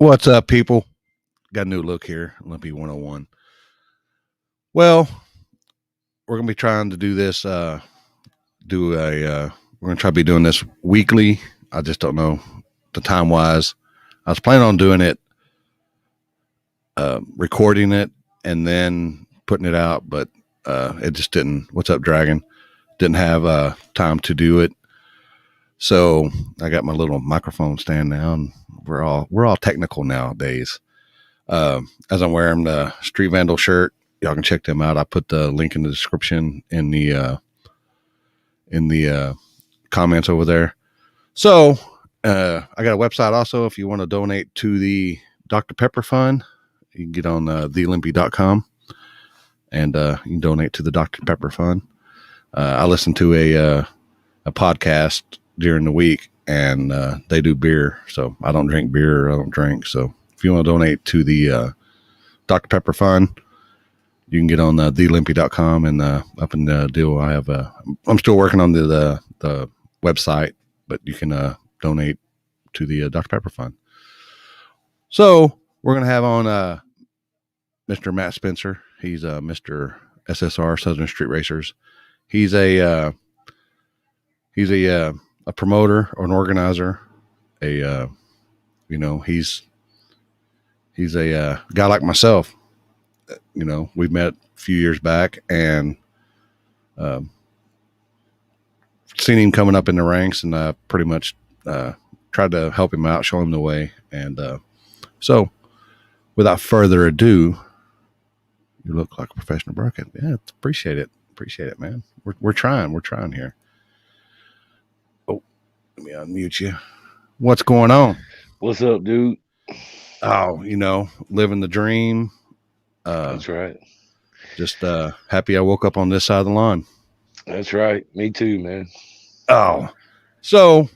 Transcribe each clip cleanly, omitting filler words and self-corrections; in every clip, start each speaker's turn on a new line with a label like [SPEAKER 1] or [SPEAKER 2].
[SPEAKER 1] What's up, people? Got a new look here, Limpy 101. Well, we're gonna be trying to do this. We're gonna try to be doing this weekly. I just don't know the time wise. I was planning on doing it, recording it, and then putting it out, but it just didn't. What's up, Dragon? Didn't have time to do it. So I got my little microphone stand now, and we're all technical nowadays. As I'm wearing the Street Vandal shirt, y'all can check them out. I put the link in the description in the comments over there. So I got a website also. If you want to donate to the Dr. Pepper Fund, you can get on thelimpy.com and you can donate to the Dr. Pepper Fund. I listen to a podcast during the week, and they do beer. So I don't drink beer. I don't drink. So if you want to donate to the Dr. Pepper Fund, you can get on thelimpy.com and up in the deal. I'm still working on the website, but you can donate to the Dr. Pepper Fund. So we're going to have on Mr. Matt Spencer. He's Mr. SSR, Southern Street Racers. He's a promoter or an organizer. He's a guy like myself. We've met a few years back and seen him coming up in the ranks, and pretty much tried to help him out, show him the way. And so without further ado, you look like a professional broker. Yeah, appreciate it, man. We're trying here. Oh, let me unmute you. What's going on?
[SPEAKER 2] What's up, dude?
[SPEAKER 1] Oh, living the dream.
[SPEAKER 2] That's right.
[SPEAKER 1] Just happy I woke up on this side of the lawn.
[SPEAKER 2] That's right. Me too, man.
[SPEAKER 1] Oh, so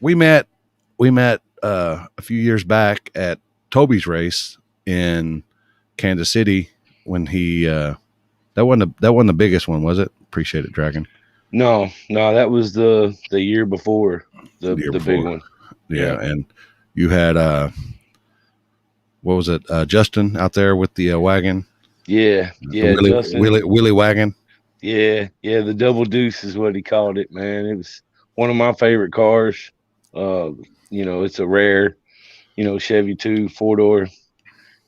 [SPEAKER 1] we met a few years back at Toby's race in Kansas City when he that wasn't the biggest one, was it? Appreciate it, Dragon.
[SPEAKER 2] No, that was the year before the big one.
[SPEAKER 1] Yeah, and you had what was it? Justin out there with the wagon.
[SPEAKER 2] Yeah,
[SPEAKER 1] Justin. Willie wagon.
[SPEAKER 2] Yeah, the Double Deuce is what he called it, man. It was one of my favorite cars. It's a rare, Chevy 2 4-door,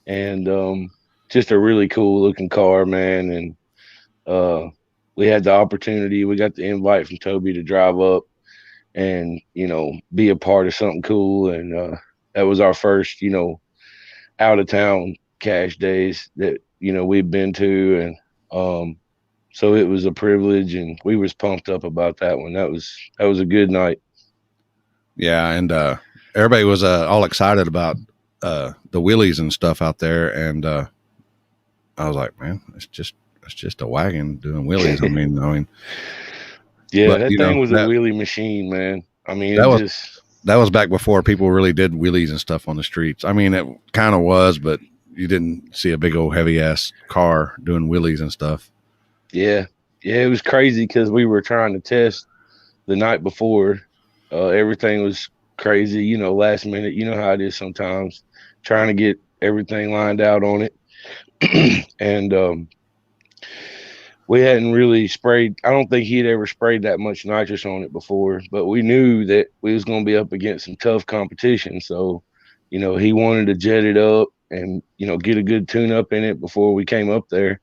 [SPEAKER 2] and just a really cool looking car, man. And we had the opportunity. We got the invite from Toby to drive up and be a part of something cool. And that was our first, out of town cash days that we've been to, and so it was a privilege, and we was pumped up about that one. That was a good night.
[SPEAKER 1] Yeah, and everybody was all excited about the wheelies and stuff out there, and I was like, man, it's just a wagon doing wheelies. I mean,
[SPEAKER 2] yeah, but, that thing was a wheelie machine, man. I mean,
[SPEAKER 1] that was back before people really did wheelies and stuff on the streets. I mean, it kind of was, but you didn't see a big old heavy ass car doing wheelies and stuff.
[SPEAKER 2] Yeah, it was crazy because we were trying to test the night before. Everything was crazy, last minute. You know how it is sometimes, trying to get everything lined out on it. And we hadn't really sprayed. I don't think he'd ever sprayed that much nitrous on it before, but we knew that we was going to be up against some tough competition. So, he wanted to jet it up and, get a good tune up in it before we came up there.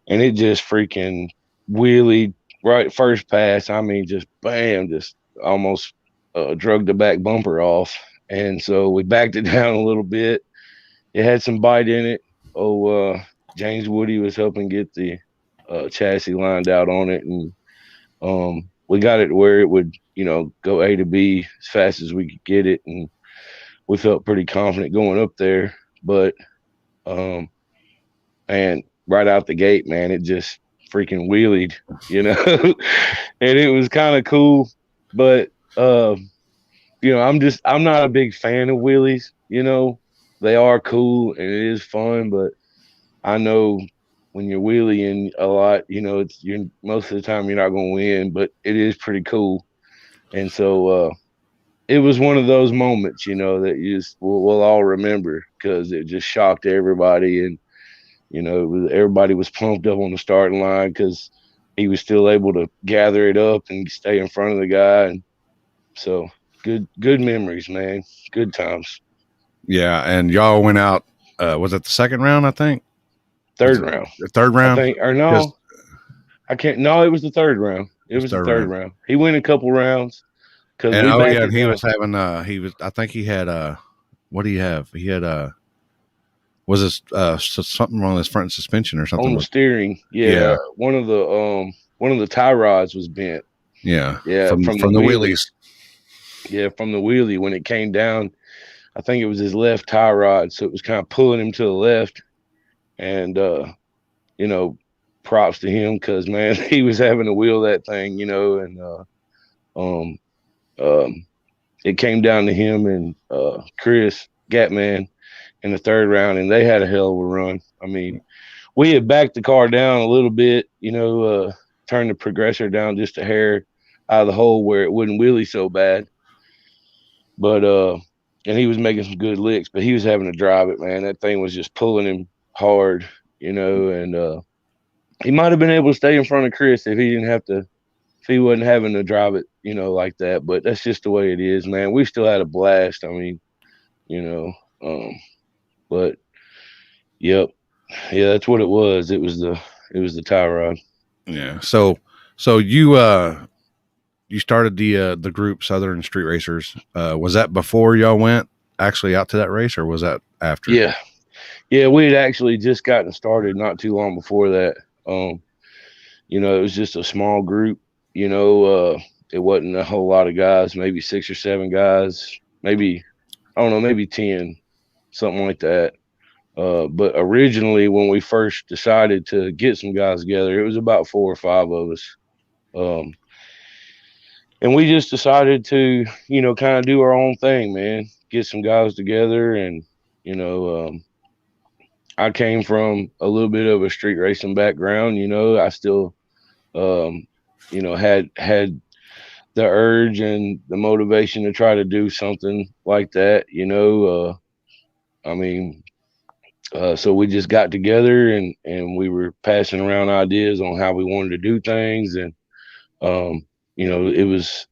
[SPEAKER 2] And it just freaking wheelied right first pass. I mean, just bam, just almost drug the back bumper off. And so we backed it down a little bit. It had some bite in it. James Woody was helping get the chassis lined out on it, and we got it where it would go A to B as fast as we could get it, and we felt pretty confident going up there. But and right out the gate, man, it just freaking wheelied, and it was kind of cool. But I'm not a big fan of wheelies. They are cool and it is fun, but I know when you're wheeling a lot, you're most of the time you're not going to win, but it is pretty cool. And so it was one of those moments, you know, that you just we'll all remember because it just shocked everybody, and you know, everybody was pumped up on the starting line because he was still able to gather it up and stay in front of the guy, and so good memories, man, good times.
[SPEAKER 1] Yeah, and y'all went out. Was it the second round? I think was
[SPEAKER 2] Third
[SPEAKER 1] it
[SPEAKER 2] round,
[SPEAKER 1] the third
[SPEAKER 2] I
[SPEAKER 1] round?
[SPEAKER 2] think, or
[SPEAKER 1] Because
[SPEAKER 2] no, I can't. No, it was the third round. It
[SPEAKER 1] it's
[SPEAKER 2] was the
[SPEAKER 1] third
[SPEAKER 2] third
[SPEAKER 1] round.
[SPEAKER 2] round. He went a couple rounds because
[SPEAKER 1] And
[SPEAKER 2] we
[SPEAKER 1] oh
[SPEAKER 2] backed
[SPEAKER 1] yeah,
[SPEAKER 2] it
[SPEAKER 1] and he
[SPEAKER 2] down
[SPEAKER 1] was having he was I think he had what do you have? He had was this something wrong with his front suspension or something?
[SPEAKER 2] on the steering.
[SPEAKER 1] Yeah,
[SPEAKER 2] Yeah, one of the tie rods was bent.
[SPEAKER 1] yeah,
[SPEAKER 2] Yeah, from the
[SPEAKER 1] from the
[SPEAKER 2] wheelie.
[SPEAKER 1] wheelies.
[SPEAKER 2] Yeah, from the wheelie when it came down. I think it was his left tie rod, so it was kind of pulling him to the left. And you know, props to him because man, he was having to wheel that thing, you know, and um, um, it came down to him and Chris Gatman in the third round, and they had a hell of a run. I mean, we had backed the car down a little bit, you know, turned the progressor down just a hair out of the hole where it wouldn't wheelie so bad. But and he was making some good licks, but he was having to drive it, man. That thing was just pulling him hard, you know, and he might have been able to stay in front of Chris if he didn't have to, if he wasn't having to drive it, you know, like that. But that's just the way it is, man. We still had a blast. I mean, you know, but yep, yeah, that's what it was. It was the tie rod.
[SPEAKER 1] Yeah. So you started the group Southern Street Racers. Was that before y'all went actually out to that race, or was that after?
[SPEAKER 2] Yeah, yeah, we had actually just gotten started not too long before that. Um, you know, it was just a small group. You know, it wasn't a whole lot of guys, maybe 6 or 7 guys, maybe I don't know, maybe 10, something like that. But originally, when we first decided to get some guys together, it was about 4 or 5 of us. Um, and we just decided to, you know, kind of do our own thing, man. Get some guys together, and you know, I came from a little bit of a street racing background. You know, I still, um, you know, had the urge and the motivation to try to do something like that. You know, I mean, so we just got together and we were passing around ideas on how we wanted to do things, and um, you know, it was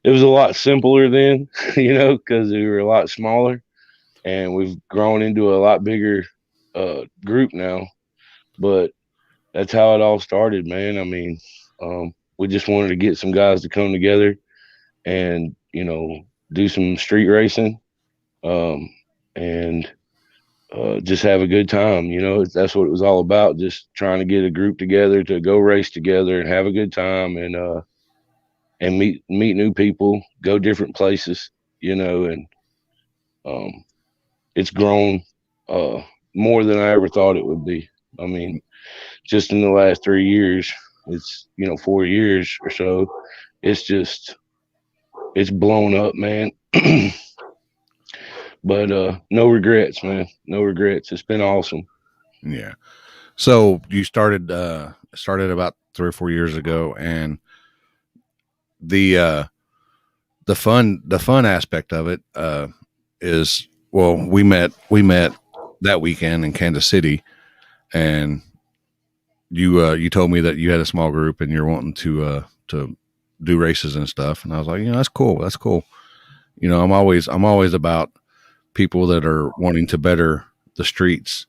[SPEAKER 2] a lot simpler then, you know, because we were a lot smaller, and we've grown into a lot bigger group now. But that's how it all started, man. I mean, we just wanted to get some guys to come together and you know do some street racing, um, and just have a good time. You know, that's what it was all about. Just trying to get a group together to go race together and have a good time, and meet new people, go different places. You know, and um, it's grown uh, more than I ever thought it would be. I mean, just in the last 3 years, it's you know 4 years or so. It's just it's blown up, man. But no regrets, man. No regrets. It's been awesome.
[SPEAKER 1] Yeah. So you started about 3 or 4 years ago, and the the fun aspect of it is, well, we met that weekend in Kansas City, and you told me that you had a small group and you're wanting to do races and stuff, and I was like, that's cool, that's cool. I'm always about people that are wanting to better the streets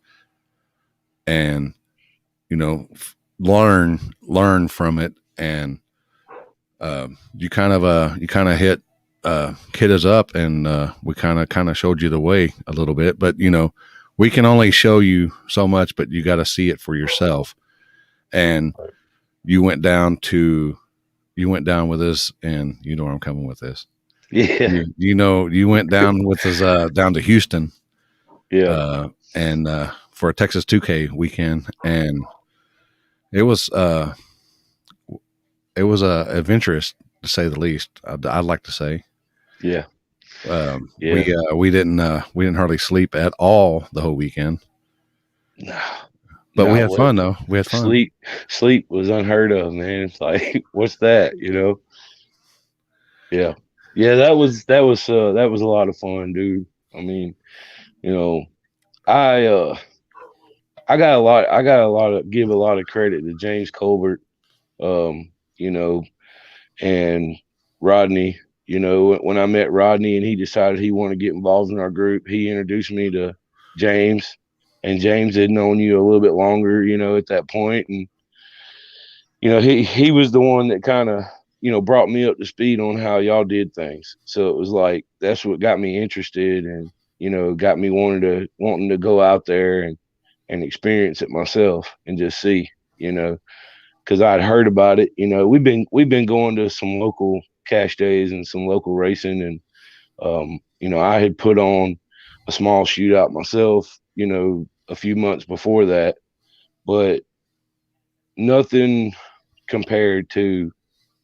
[SPEAKER 1] and learn from it. And you kind of hit us up, and we kind of showed you the way a little bit. But we can only show you so much, but you got to see it for yourself. And you went down to you went down with us, and you know where I'm coming with this.
[SPEAKER 2] Yeah,
[SPEAKER 1] You went down with us down to Houston,
[SPEAKER 2] yeah,
[SPEAKER 1] and for a Texas 2K weekend, and it was adventurous to say the least. I'd like to say.
[SPEAKER 2] yeah,
[SPEAKER 1] We
[SPEAKER 2] yeah.
[SPEAKER 1] we didn't hardly sleep at all the whole weekend,
[SPEAKER 2] No,
[SPEAKER 1] but we
[SPEAKER 2] no.
[SPEAKER 1] had
[SPEAKER 2] What
[SPEAKER 1] fun though. We had fun.
[SPEAKER 2] sleep was unheard of, man. It's like, what's that? You know? Yeah, Yeah, that was a lot of fun, dude. I mean, you know, I I got a lot of give a lot of credit to James Colbert, you know, and Rodney. You know, when I met Rodney and he decided he wanted to get involved in our group, he introduced me to James, and James had known you a little bit longer, at that point, and he was the one that kind of brought me up to speed on how y'all did things. So it was like that's what got me interested, and got me wanting to go out there and experience it myself and just see, because I'd heard about it. We've been going to some local cash days and some local racing, and I had put on a small shootout myself, a few months before that, but nothing compared to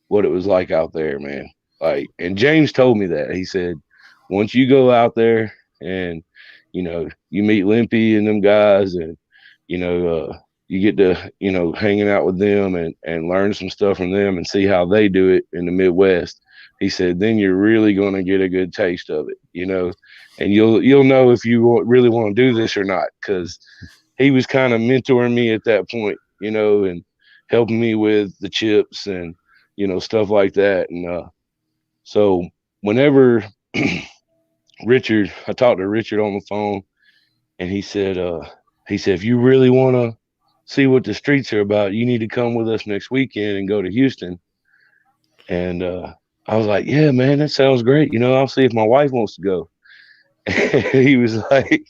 [SPEAKER 2] what it was like out there, man. Like, and James told me that. He said, once you go out there and, you meet Limpy and them guys and, you get to, hanging out with them and learn some stuff from them and see how they do it in the Midwest. He said, then you're really going to get a good taste of it, and you'll know if you really want to do this or not. Cause he was kind of mentoring me at that point, and helping me with the chips and, stuff like that. And so whenever I talked to Richard on the phone, and he said, if you really want to see what the streets are about, you need to come with us next weekend and go to Houston. And I was like, yeah, man, that sounds great. I'll see if my wife wants to go. And he was like,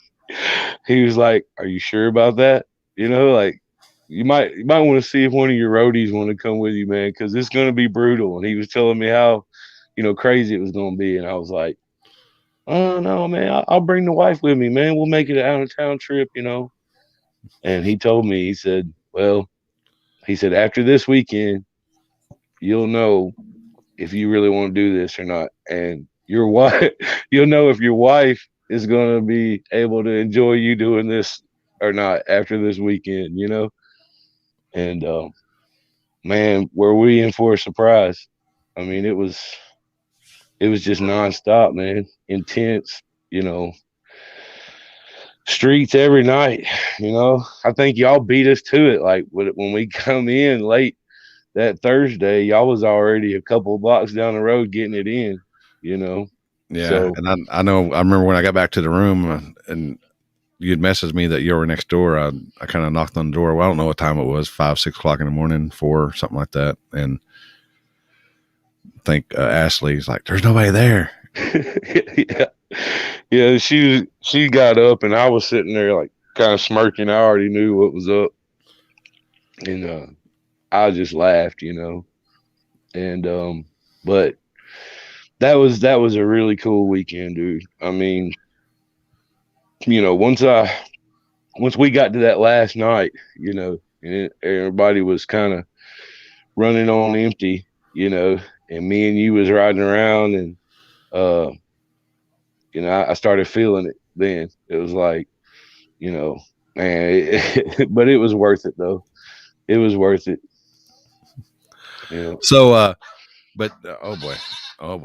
[SPEAKER 2] are you sure about that? Like you might want to see if one of your roadies want to come with you, man, because it's going to be brutal. And he was telling me how, crazy it was going to be. And I was like, oh no, man, I'll bring the wife with me, man. We'll make it an out of town trip. And he told me, he said, well, he said, after this weekend, you'll know if you really want to do this or not. And your wife, you'll know if your wife is going to be able to enjoy you doing this or not after this weekend. And man, were we in for a surprise? I mean, it was just nonstop, man, intense, you know, streets every night. I think y'all beat us to it. Like when we come in late that Thursday, y'all was already a couple of blocks down the road getting it in. You know,
[SPEAKER 1] Yeah,
[SPEAKER 2] so
[SPEAKER 1] and I know I remember when I got back to the room and you'd messaged me that you were next door. I kind of knocked on the door. Well, I don't know what time it was, 5, 6 o'clock in the morning, 4, something like that. And I think Ashley's like, "There's nobody there."
[SPEAKER 2] yeah, yeah. She got up and I was sitting there like kind of smirking. I already knew what was up, and I just laughed. And but that was a really cool weekend, dude. I mean, once we got to that last night, and everybody was kind of running on empty, and me and you was riding around, and uh, I started feeling it. Then it was like, you know, man, but it was worth it though. It was worth it.
[SPEAKER 1] So, but oh boy,
[SPEAKER 2] Oh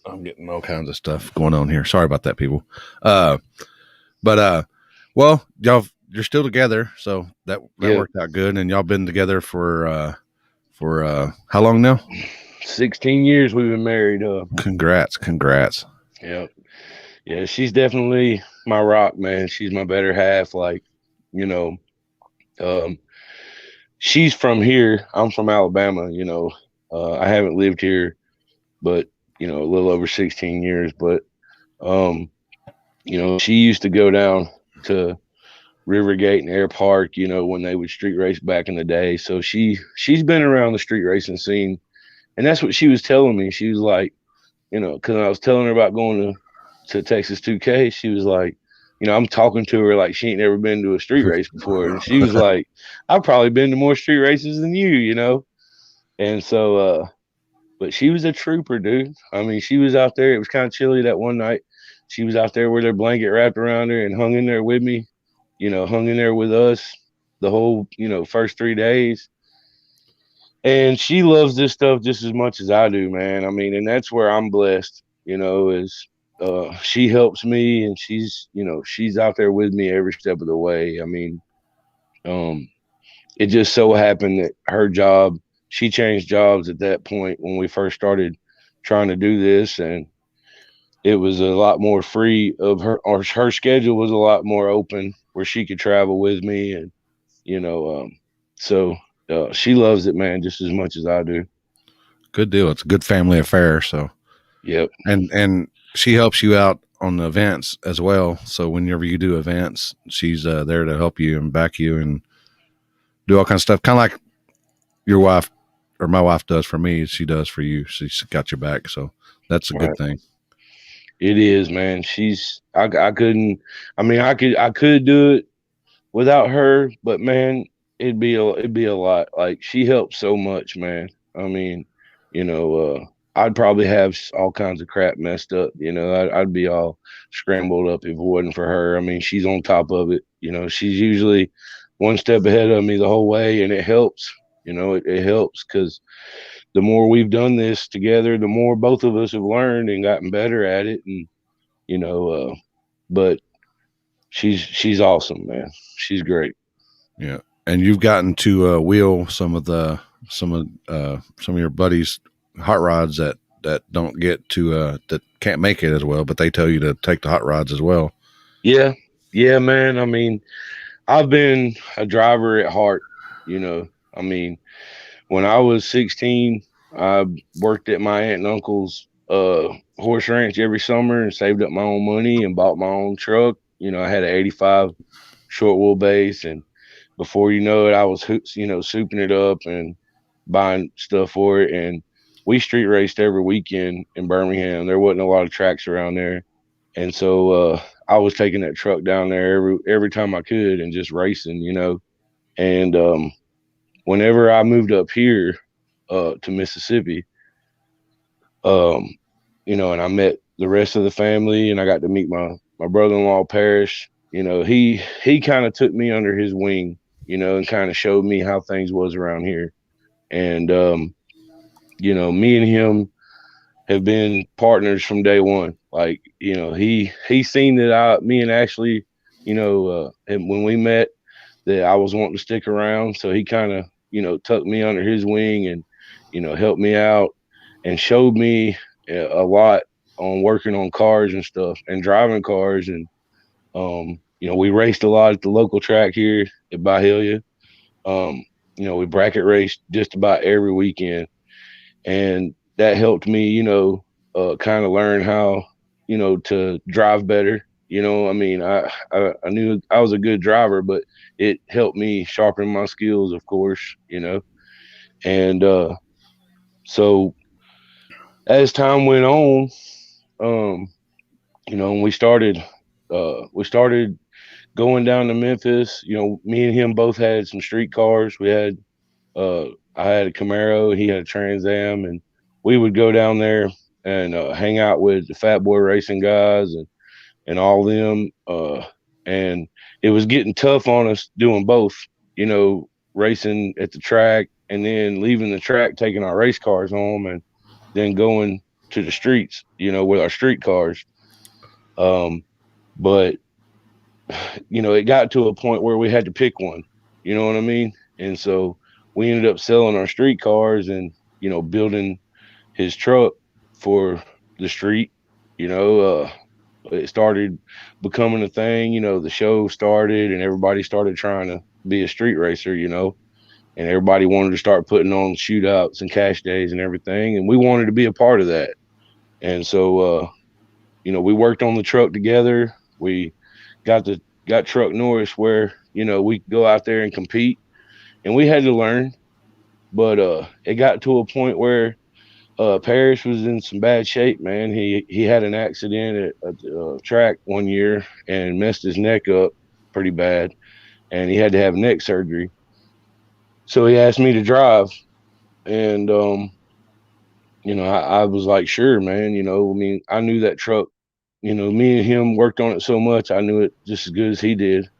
[SPEAKER 1] I'm getting all kinds of stuff going on here. Sorry about that, people. Uh, but well, you're still together, so that
[SPEAKER 2] yeah,
[SPEAKER 1] worked out good, and y'all been together for how long now?
[SPEAKER 2] 16 years we've been married.
[SPEAKER 1] Congrats.
[SPEAKER 2] Yeah, yeah. She's definitely my rock, man. She's my better half. Like, you know, um, she's from here. I'm from Alabama. I haven't lived here, but a little over 16 years. But um, she used to go down to Rivergate and Air Park, when they would street race back in the day. So she's been around the street racing scene, and that's what she was telling me. She was like, because I was telling her about going to Texas 2K. She was like, I'm talking to her like she ain't never been to a street race before, and she was like, I've probably been to more street races than you. And so, but she was a trooper, dude. I mean, she was out there. It was kind of chilly that one night. She was out there with her blanket wrapped around her and hung in there with me, hung in there with us the whole, first 3 days. And she loves this stuff just as much as I do, man. I mean, and that's where I'm blessed, is she helps me, and she's out there with me every step of the way. I mean, um it just so happened that her job, she changed jobs at that point when we first started trying to do this, and it was a lot more free of her, or her schedule was a lot more open where she could travel with me, and you know so she loves it, man, just as much as I do.
[SPEAKER 1] Good deal. It's a good family affair. So,
[SPEAKER 2] Yep.
[SPEAKER 1] and she helps you out on the events as well. So whenever you do events, she's there to help you and back you and do all kinds of stuff. Kind of like your wife or my wife does for me. She does for you. She's got your back. So that's a good
[SPEAKER 2] Right.
[SPEAKER 1] thing.
[SPEAKER 2] It is, man. I couldn't, I mean, I could do it without her, but man, it'd be a lot. Like, she helps so much, man. I mean, you know, I'd probably have all kinds of crap messed up. I'd be all scrambled up if it wasn't for her. I mean, she's on top of it. She's usually one step ahead of me the whole way, and it helps. It helps because the more we've done this together, the more both of us have learned and gotten better at it. And you know, but she's awesome, man. She's great.
[SPEAKER 1] Yeah. And you've gotten to wheel some of your buddies' hot rods that don't get to that can't make it as well, but they tell you to take the hot rods as well.
[SPEAKER 2] Yeah, yeah, man. I mean, I've been a driver at heart. I mean, when I was 16, I worked at my aunt and uncle's horse ranch every summer and saved up my own money and bought my own truck. I had an 85 short wheelbase, and before you know it, I was souping it up and buying stuff for it. And we street raced every weekend in Birmingham. There wasn't a lot of tracks around there, and so I was taking that truck down there every time I could and just racing. And whenever I moved up here to Mississippi, um, and I met the rest of the family, and I got to meet my brother-in-law Parrish. He kind of took me under his wing, and kind of showed me how things was around here. And me and him have been partners from day one. Like, he seen that me and Ashley, and when we met, that I was wanting to stick around. So he kind of, tucked me under his wing and, helped me out and showed me a lot on working on cars and stuff and driving cars. And, we raced a lot at the local track here at Bahilia. Um, we bracket raced just about every weekend, and that helped me, kind of learn how, to drive better. I mean, I knew I was a good driver, but it helped me sharpen my skills, of course. And so as time went on, um, and we started going down to Memphis. Me and him both had some street cars. Uh, I had a Camaro, he had a Trans Am, and we would go down there and hang out with the Fat Boy Racing guys and all them. And it was getting tough on us doing both, racing at the track and then leaving the track, taking our race cars home, and then going to the streets, with our street cars. Um, but it got to a point where we had to pick one. You know what I mean? And so we ended up selling our street cars and building his truck for the street. It started becoming a thing. The show started and everybody started trying to be a street racer. And everybody wanted to start putting on shootouts and cash days and everything, and we wanted to be a part of that. And so we worked on the truck together. We got Truck Norris where we could go out there and compete, and we had to learn. But it got to a point where Parrish was in some bad shape, man. He had an accident at the track one year and messed his neck up pretty bad, and he had to have neck surgery. So he asked me to drive, and I was like, sure, man. I mean, I knew that truck. Me and him worked on it so much, I knew it just as good as he did.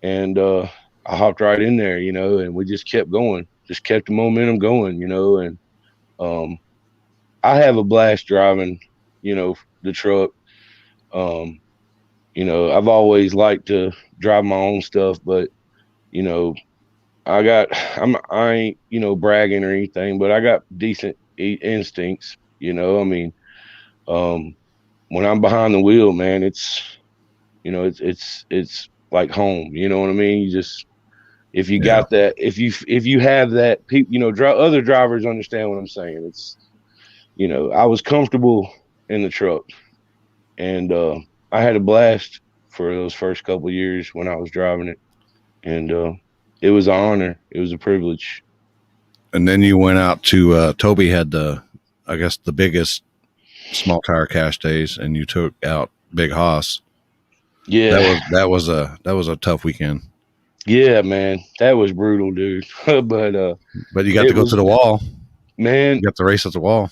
[SPEAKER 2] And I hopped right in there, and we just kept going. just kept the momentum going, and um, I have a blast driving, the truck. Um, I've always liked to drive my own stuff, but you know, I ain't, bragging or anything, but I got decent instincts. I mean, um, when I'm behind the wheel, man, it's like home. You know what I mean? You just if you
[SPEAKER 1] Yeah.
[SPEAKER 2] got that, if you have that, people, other drivers understand what I'm saying. I was comfortable in the truck, and I had a blast for those first couple of years when I was driving it, and it was an honor. It was a privilege.
[SPEAKER 1] And then you went out to Toby had I guess the biggest small tire cash days, and you took out Big Hoss. That
[SPEAKER 2] Yeah,
[SPEAKER 1] was that was a tough weekend.
[SPEAKER 2] yeah, man, that was brutal, dude. But
[SPEAKER 1] But you got to
[SPEAKER 2] it
[SPEAKER 1] go to
[SPEAKER 2] was,
[SPEAKER 1] the wall.
[SPEAKER 2] man.
[SPEAKER 1] You got to race at the wall.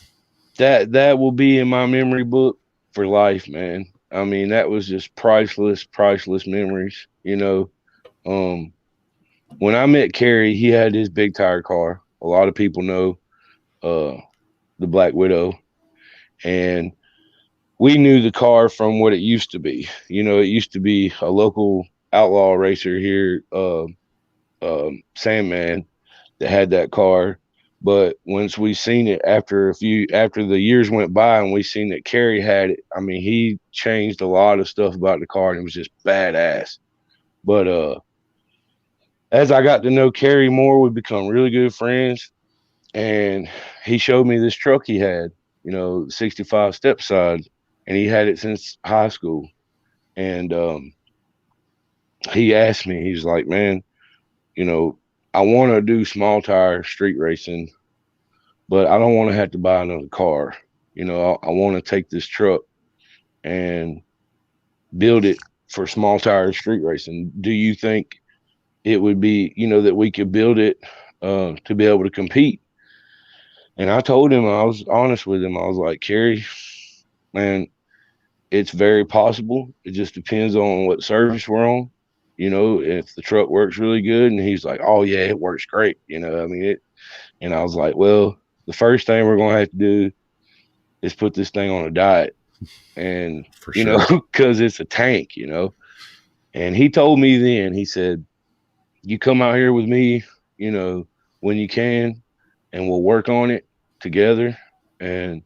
[SPEAKER 2] That will be in my memory book for life, man. I mean, that was just priceless memories. Um, when I met Kerry, he had his big tire car. A lot of people know uh the Black Widow, and we knew the car from what it used to be. It used to be a local outlaw racer here, Sandman, that had that car. But once we seen it after the years went by and we seen that Kerry had it, I mean, he changed a lot of stuff about the car and it was just badass. But as I got to know Kerry more, we become really good friends. And he showed me this truck he had, 65 step side, and he had it since high school. And he asked me, he's like, man, you know, I want to do small tire street racing, but I don't want to have to buy another car. I want to take this truck and build it for small tire street racing. Do you think it would be, that we could build it to be able to compete? And I told him, I was honest with him. I was like, Kerry, man, it's very possible. It just depends on what service we're on. If the truck works really good, and he's like, oh yeah, it works great. I mean it. And I was like, well, the first thing we're gonna have to do is put this thing on a diet, and
[SPEAKER 1] For sure.
[SPEAKER 2] because it's a tank. And he told me then, he said, you come out here with me, you know, when you can, and we'll work on it together. And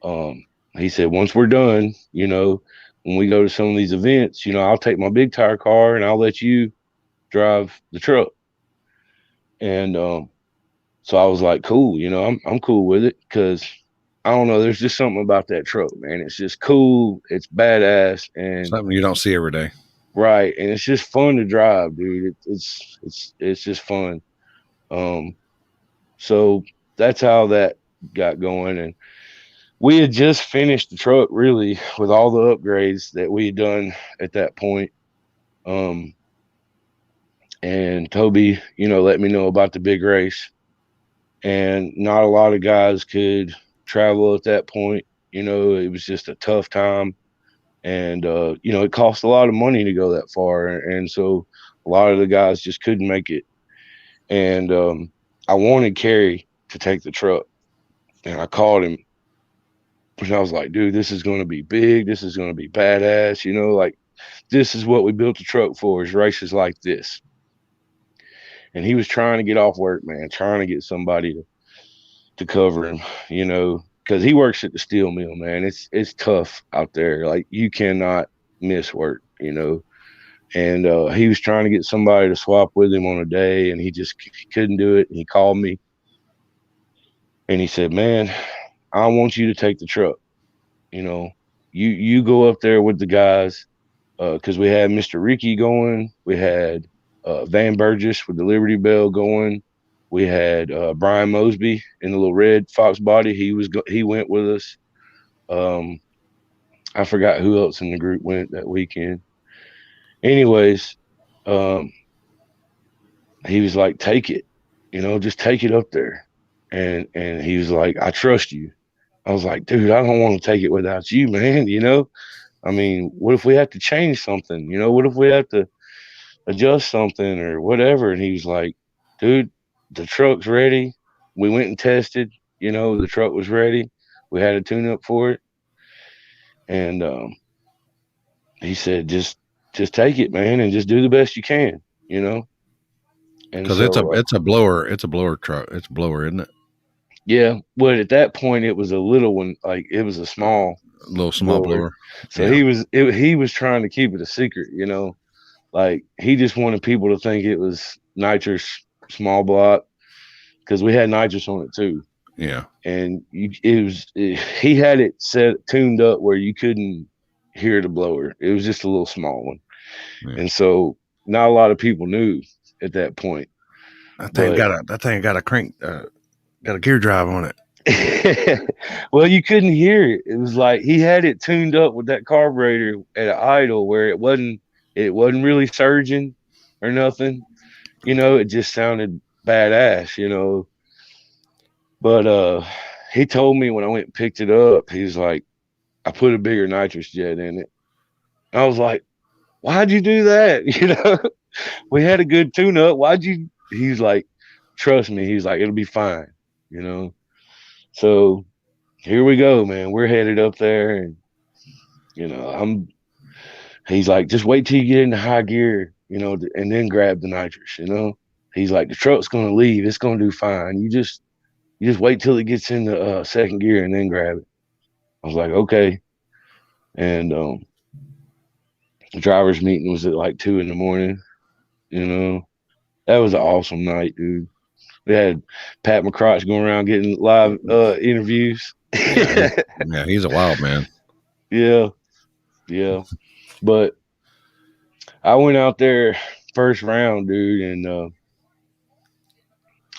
[SPEAKER 2] um, he said, once we're done, when we go to some of these events, I'll take my big tire car and I'll let you drive the truck. And so I was like, cool, I'm cool with it because I don't know, there's just something about that truck, man. It's just cool, it's badass, and
[SPEAKER 1] Something you don't see every day.
[SPEAKER 2] right, and it's just fun to drive, dude. It's just fun. Um, so that's how that got going, and we had just finished the truck really with all the upgrades that we had done at that point. Um, and Toby, let me know about the big race, and not a lot of guys could travel at that point. It was just a tough time, and it cost a lot of money to go that far, and so a lot of the guys just couldn't make it. And I wanted Kerry to take the truck, and I called him, and I was like, dude, this is going to be big. This is going to be badass. Like this is what we built the truck for, is races like this. And he was trying to get off work, man, trying to get somebody to cover him, because he works at the steel mill, man. It's tough out there. Like you cannot miss work, And he was trying to get somebody to swap with him on a day, and he couldn't do it. And he called me, and he said, "Man, I want you to take the truck. You know, you go up there with the guys, because we had Mr. Ricky going, we had Van Burgess with the Liberty Bell going, we had Brian Mosby in the little red Fox body. He went with us. Um, I forgot who else in the group went that weekend. Anyways, um, he was like, take it, just take it up there. And he was like, I trust you. I was like, dude, I don't want to take it without you, man. I mean, what if we have to change something? What if we have to adjust something or whatever? And he was like, dude, the truck's ready. We went and tested. The truck was ready. We had a tune up for it, and he said, just take it, man, and just do the best you can. You know. And
[SPEAKER 1] Because
[SPEAKER 2] so,
[SPEAKER 1] it's a blower truck, it's a blower, isn't it?
[SPEAKER 2] yeah. But at that point, it was a little one. Like it was a small
[SPEAKER 1] A little small
[SPEAKER 2] blower.
[SPEAKER 1] blower.
[SPEAKER 2] So
[SPEAKER 1] Yeah,
[SPEAKER 2] he was trying to keep it a secret. Like he just wanted people to think it was nitrous small block because we had nitrous on it too.
[SPEAKER 1] yeah,
[SPEAKER 2] And he had it set tuned up where you couldn't hear the blower. It was just a little small one,
[SPEAKER 1] yeah.
[SPEAKER 2] and so not a lot of people knew at that point. But
[SPEAKER 1] That thing got a crank, got a gear drive on it.
[SPEAKER 2] well, you couldn't hear it. It was like he had it tuned up with that carburetor at an idle where it wasn't really surging or nothing. It just sounded badass. But he told me when I went and picked it up, he's like, I put a bigger nitrous jet in it. I was like, why'd you do that? We had a good tune up. Why'd you? He's like, trust me. He's like, it'll be fine. You know. So here we go, man. We're headed up there, and I'm. He's like, just wait till you get into high gear, and then grab the nitrous. He's like, the truck's gonna leave. It's gonna do fine. You just wait till it gets in the second gear and then grab it. I was like, okay. And the driver's meeting was at like 2 in the morning. You know, that was an awesome night, dude. We had Pat McCrotch going around getting live interviews.
[SPEAKER 1] Yeah, yeah, he's a wild man.
[SPEAKER 2] Yeah, yeah. But I went out there first round, dude, and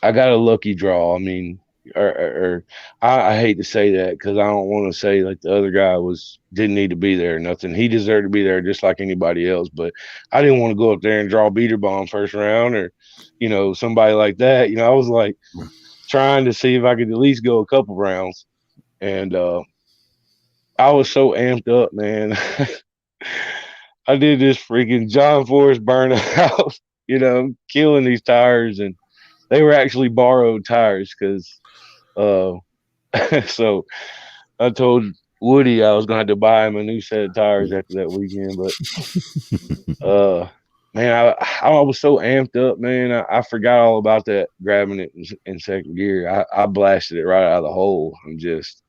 [SPEAKER 2] I got a lucky draw. I mean, or I hate to say that because I don't want to say like the other guy didn't need to be there or nothing. He deserved to be there just like anybody else. But I didn't want to go up there and draw beater bomb first round or somebody like that. I was like trying to see if I could at least go a couple rounds, and I was so amped up, man. I did this freaking John Forrest burnout, killing these tires, and they were actually borrowed tires because uh, so I told Woody I was going to have to buy him a new set of tires after that weekend. But man, I was so amped up, man. I forgot all about that grabbing it in second gear. I blasted it right out of the hole and just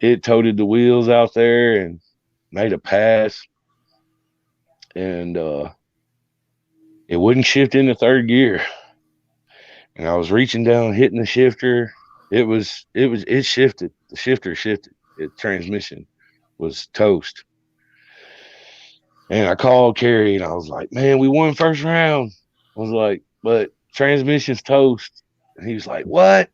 [SPEAKER 2] it toted the wheels out there and made a pass, and it wouldn't shift into third gear. And I was reaching down, hitting the shifter. It shifted. The shifter shifted. The transmission was toast. And I called Kerry and I was like, man, we won first round. I was like, but transmission's toast. And he was like, what?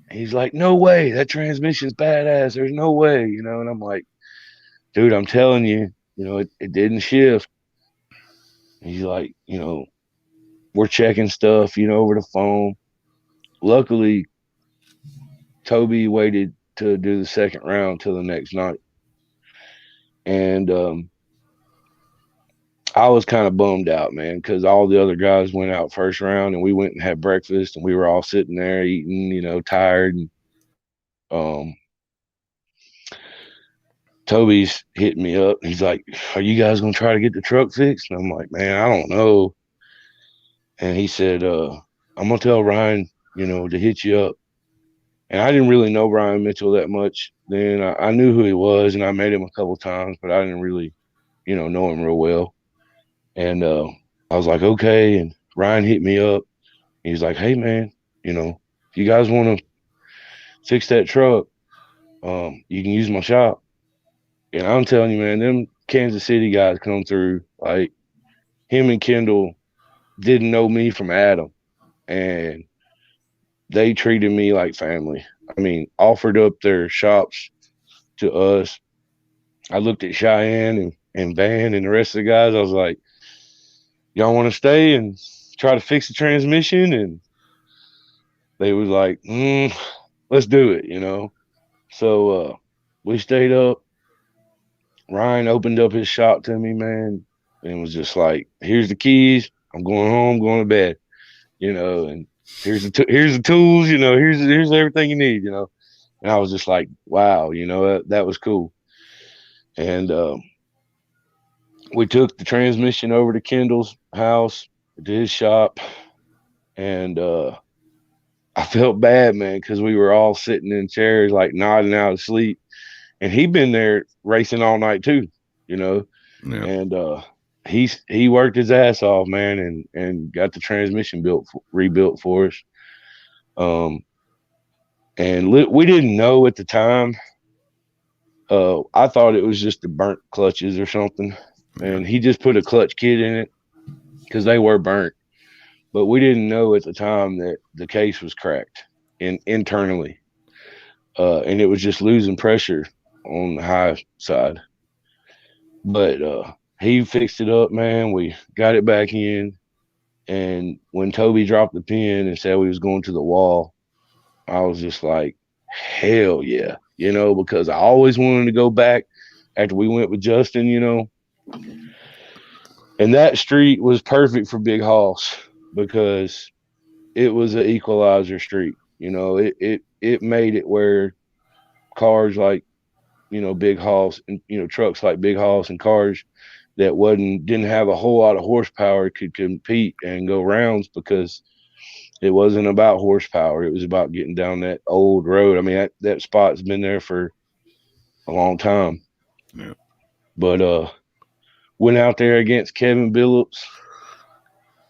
[SPEAKER 2] And he's like, no way. That transmission's badass. There's no way, and I'm like, dude, I'm telling you, it didn't shift. And he's like, we're checking stuff, over the phone. Luckily, Toby waited to do the second round till the next night. And I was kind of bummed out, man, because all the other guys went out first round and we went and had breakfast and we were all sitting there eating, tired. And um, Toby's hitting me up. He's like, are you guys going to try to get the truck fixed? And I'm like, man, I don't know. And he said, I'm going to tell Ryan, to hit you up. And I didn't really know Ryan Mitchell that much then. I knew who he was and I met him a couple times, but I didn't really, know him real well. And I was like, okay. And Ryan hit me up. He's like, hey, man, if you guys want to fix that truck, you can use my shop. And I'm telling you, man, them Kansas City guys come through. Like him and Kendall didn't know me from Adam. And they treated me like family. I mean, offered up their shops to us. I looked at Cheyenne and Van and the rest of the guys. I was like, y'all want to stay and try to fix the transmission? And they was like, let's do it. So we stayed up. Ryan opened up his shop to me, man, and was just like, here's the keys. I'm going home, going to bed, and here's the tools, here's everything you need, And I was just like, wow, that was cool. And we took the transmission over to Kendall's house, to his shop, and I felt bad, man, because we were all sitting in chairs, like nodding out of sleep, and he'd been there racing all night too, you know,
[SPEAKER 1] Yeah.
[SPEAKER 2] and he worked his ass off, man, and got the transmission rebuilt for us. Um, and we didn't know at the time. I thought it was just the burnt clutches or something,
[SPEAKER 1] Yeah.
[SPEAKER 2] and he just put a clutch kit in it because they were burnt. But we didn't know at the time that the case was cracked internally, and it was just losing pressure on the high side. But he fixed it up, man. We got it back in, and when Toby dropped the pin and said we was going to the wall, I was just like, hell yeah, because I always wanted to go back after we went with Justin. And that street was perfect for Big Hoss because it was an equalizer street. It made it where cars like, Big Hoss and, trucks like Big Hoss and cars that didn't have a whole lot of horsepower could compete and go rounds because it wasn't about horsepower. It was about getting down that old road. I mean, that spot's been there for a long time.
[SPEAKER 1] Yeah.
[SPEAKER 2] But went out there against Kevin Billups,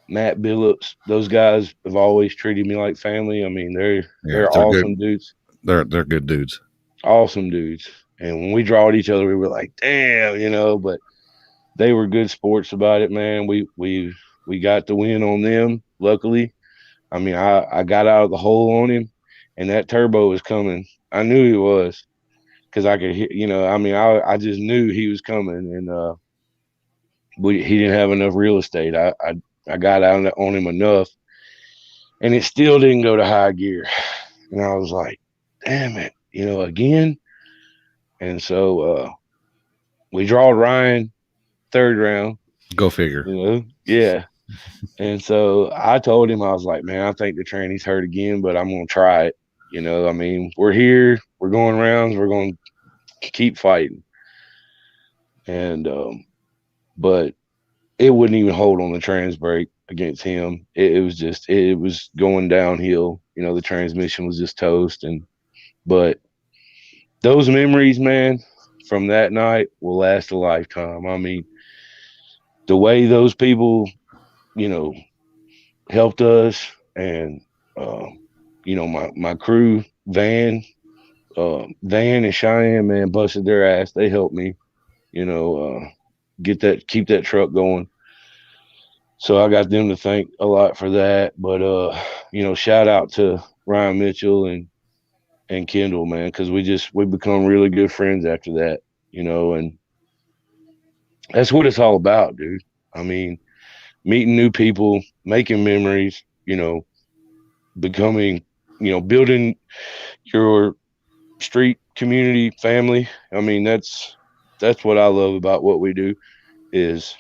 [SPEAKER 2] Matt Billups. Those guys have always treated me like family. I mean, they're awesome
[SPEAKER 1] good.
[SPEAKER 2] dudes.
[SPEAKER 1] They're good dudes.
[SPEAKER 2] Awesome dudes. And when we drawed each other, we were like, damn, but they were good sports about it, man. We got the win on them, luckily. I mean, I got out of the hole on him, and that turbo was coming. I knew he was because I could hear, I mean, I just knew he was coming, and he didn't have enough real estate. I got out on him enough, and it still didn't go to high gear. And I was like, damn it, again. And so we drawed Ryan third round.
[SPEAKER 1] Go figure.
[SPEAKER 2] Yeah. And so I told him, I was like, man, I think the tranny's hurt again, but I'm going to try it. I mean, we're here, we're going rounds, we're going to keep fighting. And, but it wouldn't even hold on the trans brake against him. It was going downhill. The transmission was just toast. But those memories, man, from that night will last a lifetime. I mean, the way those people, helped us, and my crew, Van and Cheyenne, man, busted their ass. They helped me, keep that truck going. So I got them to thank a lot for that. But shout out to Ryan Mitchell and Kendall, man, because we become really good friends after that, and that's what it's all about, dude. I mean, meeting new people, making memories, becoming, building your street community family. I mean, that's what I love about what we do. Is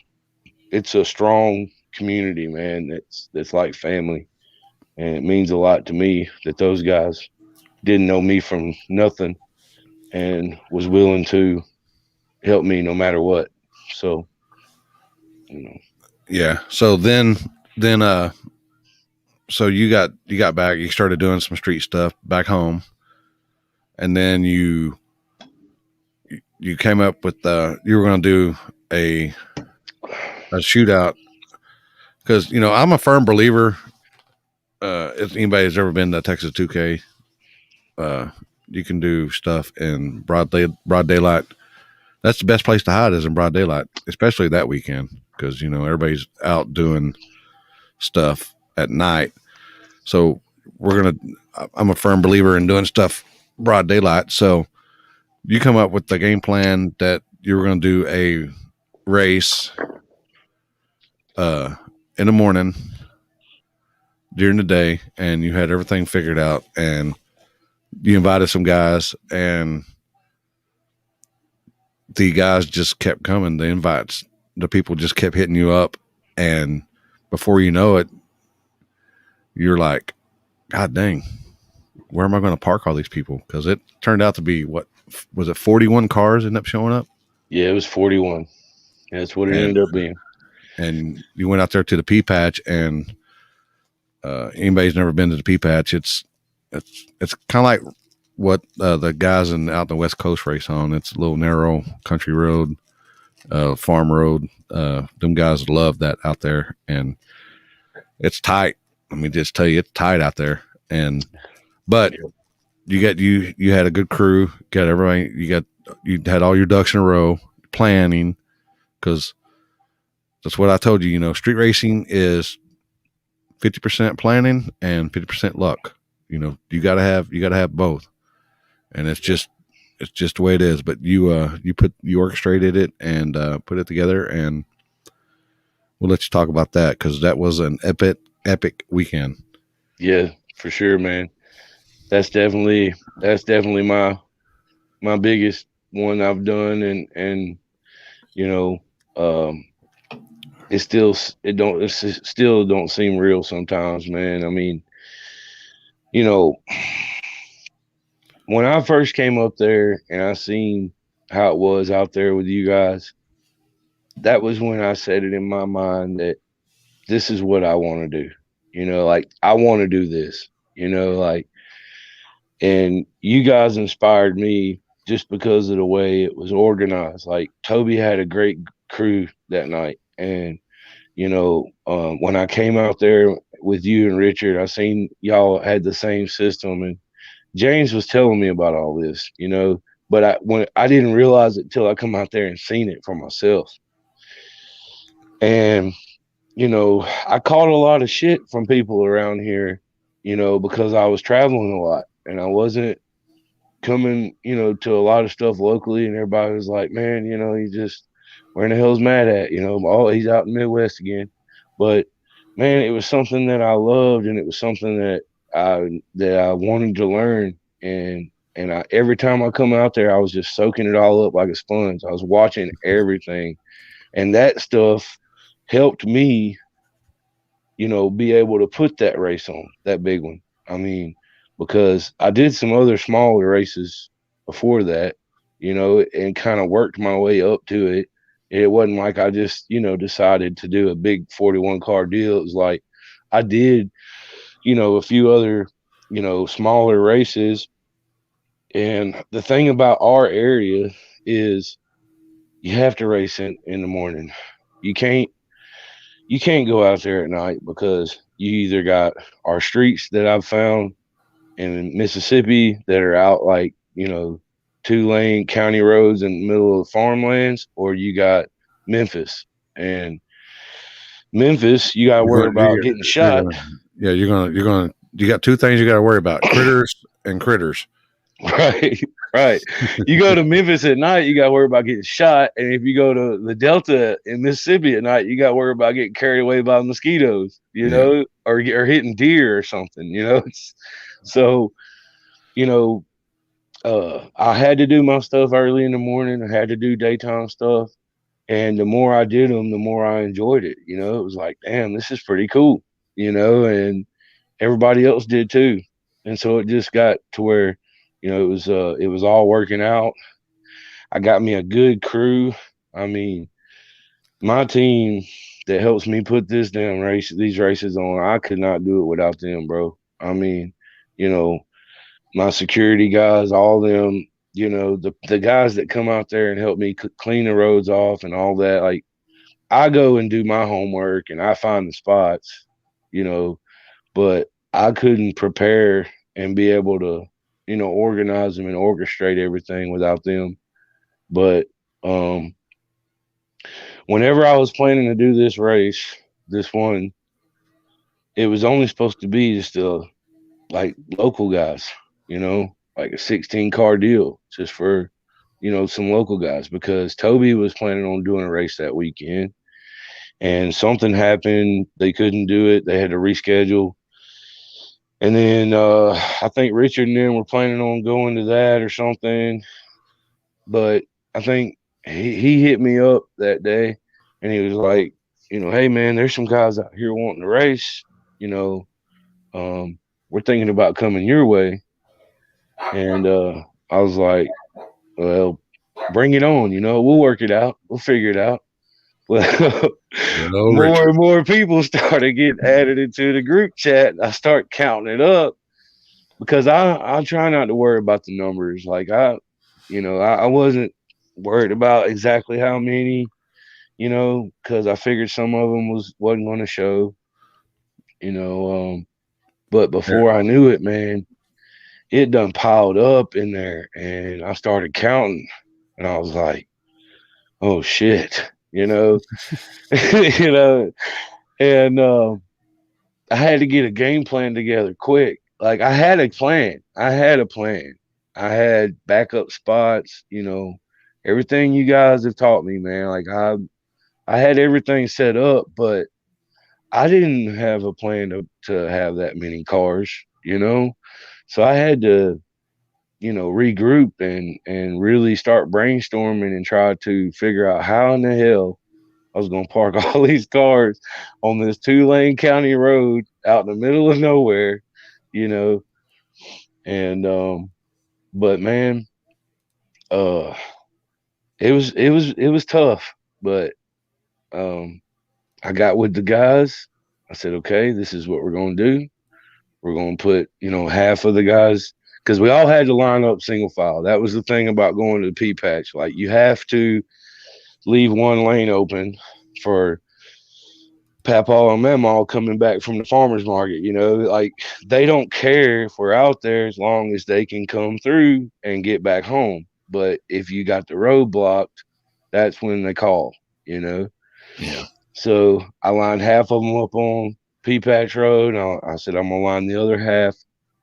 [SPEAKER 2] it's a strong community, man. That's like family, and it means a lot to me that those guys didn't know me from nothing and was willing to help me no matter what. So,
[SPEAKER 1] Yeah. So then so you got back, you started doing some street stuff back home, and then you came up with you were going to do a shootout, because I'm a firm believer, if anybody's ever been to Texas 2K, you can do stuff in broad daylight. That's the best place to hide, is in broad daylight, especially that weekend, because everybody's out doing stuff at night. So I'm a firm believer in doing stuff broad daylight. So you come up with the game plan that you were going to do a race in the morning during the day, and you had everything figured out, and you invited some guys, and the guys just kept coming. The people just kept hitting you up, and before you know it, you're like God dang, where am I going to park all these people? Because it turned out to be, what was it, 41 cars ended up showing up,
[SPEAKER 2] Yeah, it was 41. That's what it
[SPEAKER 1] and
[SPEAKER 2] ended up being.
[SPEAKER 1] you went out there to the P patch, and anybody's never been to the P patch. It's kind of like what the guys out in the West Coast race on. It's a little narrow country road, farm road. Them guys love that out there, and it's tight. Let me just tell you, it's tight out there. And but
[SPEAKER 2] Yeah.
[SPEAKER 1] you had a good crew. Got everybody. You had all your ducks in a row, planning, because that's what I told you. You know, street racing is 50% planning and 50% luck. You know, you gotta have both, and it's just the way it is. But you orchestrated it and put it together, and we'll let you talk about that because that was an epic weekend.
[SPEAKER 2] Yeah, for sure, man. That's definitely my biggest one I've done, and you know, um, it still don't seem real sometimes, man. I mean, you know, when I first came up there and I seen how it was out there with you guys, that was when I said it in my mind that this is what I want to do. Like I want to do this. Like, and you guys inspired me just because of the way it was organized. Like Toby had a great crew that night, and when I came out there with you and Richard, I seen y'all had the same system, and James was telling me about all this, but when I didn't realize it till I come out there and seen it for myself. And I caught a lot of shit from people around here, because I was traveling a lot and I wasn't coming, to a lot of stuff locally, and everybody was like, "Man, he just where in the hell's Matt at?" Oh, he's out in the Midwest again. But man, it was something that I loved, and it was something that I wanted to learn, and every time I come out there, I was just soaking it all up like a sponge. I was watching everything, and that stuff helped me, be able to put that race on, that big one. I mean, because I did some other smaller races before that, and kind of worked my way up to it. It wasn't like I just, decided to do a big 41 car deal. It was like I did, a few other, smaller races. And the thing about our area is you have to race in the morning. You can't you can't go out there at night because you either got our streets that I've found in Mississippi that are out like, 2-lane county roads in the middle of farmlands, or you got Memphis. And Memphis, you got to
[SPEAKER 1] You're
[SPEAKER 2] worry
[SPEAKER 1] going.
[SPEAKER 2] about getting
[SPEAKER 1] You're
[SPEAKER 2] shot.
[SPEAKER 1] gonna. Yeah, you're gonna. You got two things you got to worry about: critters and critters.
[SPEAKER 2] Right, right. You go to Memphis at night, you got to worry about getting shot. And if you go to the Delta in Mississippi at night, you got to worry about getting carried away by mosquitoes,
[SPEAKER 1] Yeah.
[SPEAKER 2] or hitting deer or something, So, you know, I had to do my stuff early in the morning. I had to do daytime stuff. And the more I did them, the more I enjoyed it. It was like, damn, this is pretty cool, and everybody else did too. And so it just got to where, it was all working out. I got me a good crew. I mean, my team that helps me put these races on, I could not do it without them, bro. I mean, you know, my security guys, all them, the guys that come out there and help me clean the roads off and all that. Like, I go and do my homework and I find the spots, you know, but I couldn't prepare and be able to, organize them and orchestrate everything without them. But um, whenever I was planning to do this race, this one, it was only supposed to be just like local guys, like a 16 car deal just for, some local guys, because Toby was planning on doing a race that weekend and something happened. They couldn't do it. They had to reschedule. And then I think Richard and them were planning on going to that or something. But I think he hit me up that day and he was like, hey, man, there's some guys out here wanting to race, you know. we're thinking about coming your way. And I was like, well, bring it on. We'll work it out. We'll figure it out. Well,
[SPEAKER 1] Good old
[SPEAKER 2] more
[SPEAKER 1] Richard.
[SPEAKER 2] and more people started getting added into the group chat. I start counting it up because I try not to worry about the numbers. Like I wasn't worried about exactly how many, because I figured some of them wasn't going to show, you know. But
[SPEAKER 1] Yeah.
[SPEAKER 2] before I knew it, man, it done piled up in there, and I started counting, and I was like, oh shit, you know, and I had to get a game plan together quick. Like I had a plan. I had a plan. I had backup spots, everything you guys have taught me, man. Like I had everything set up, but I didn't have a plan to have that many cars. So I had to, regroup and really start brainstorming and try to figure out how in the hell I was gonna park all these cars on this 2-lane county road out in the middle of nowhere, you know. And but man, uh it was tough. But um I got with the guys. I said, okay, this is what we're gonna do. We're gonna put, half of the guys, because we all had to line up single file. That was the thing about going to the P patch. Like you have to leave one lane open for Papaw and Mamaw coming back from the farmer's market. Like they don't care if we're out there as long as they can come through and get back home. But if you got the road blocked, that's when they call, you know.
[SPEAKER 1] Yeah.
[SPEAKER 2] So I lined half of them up on P Patch Road. And I said I'm gonna line the other half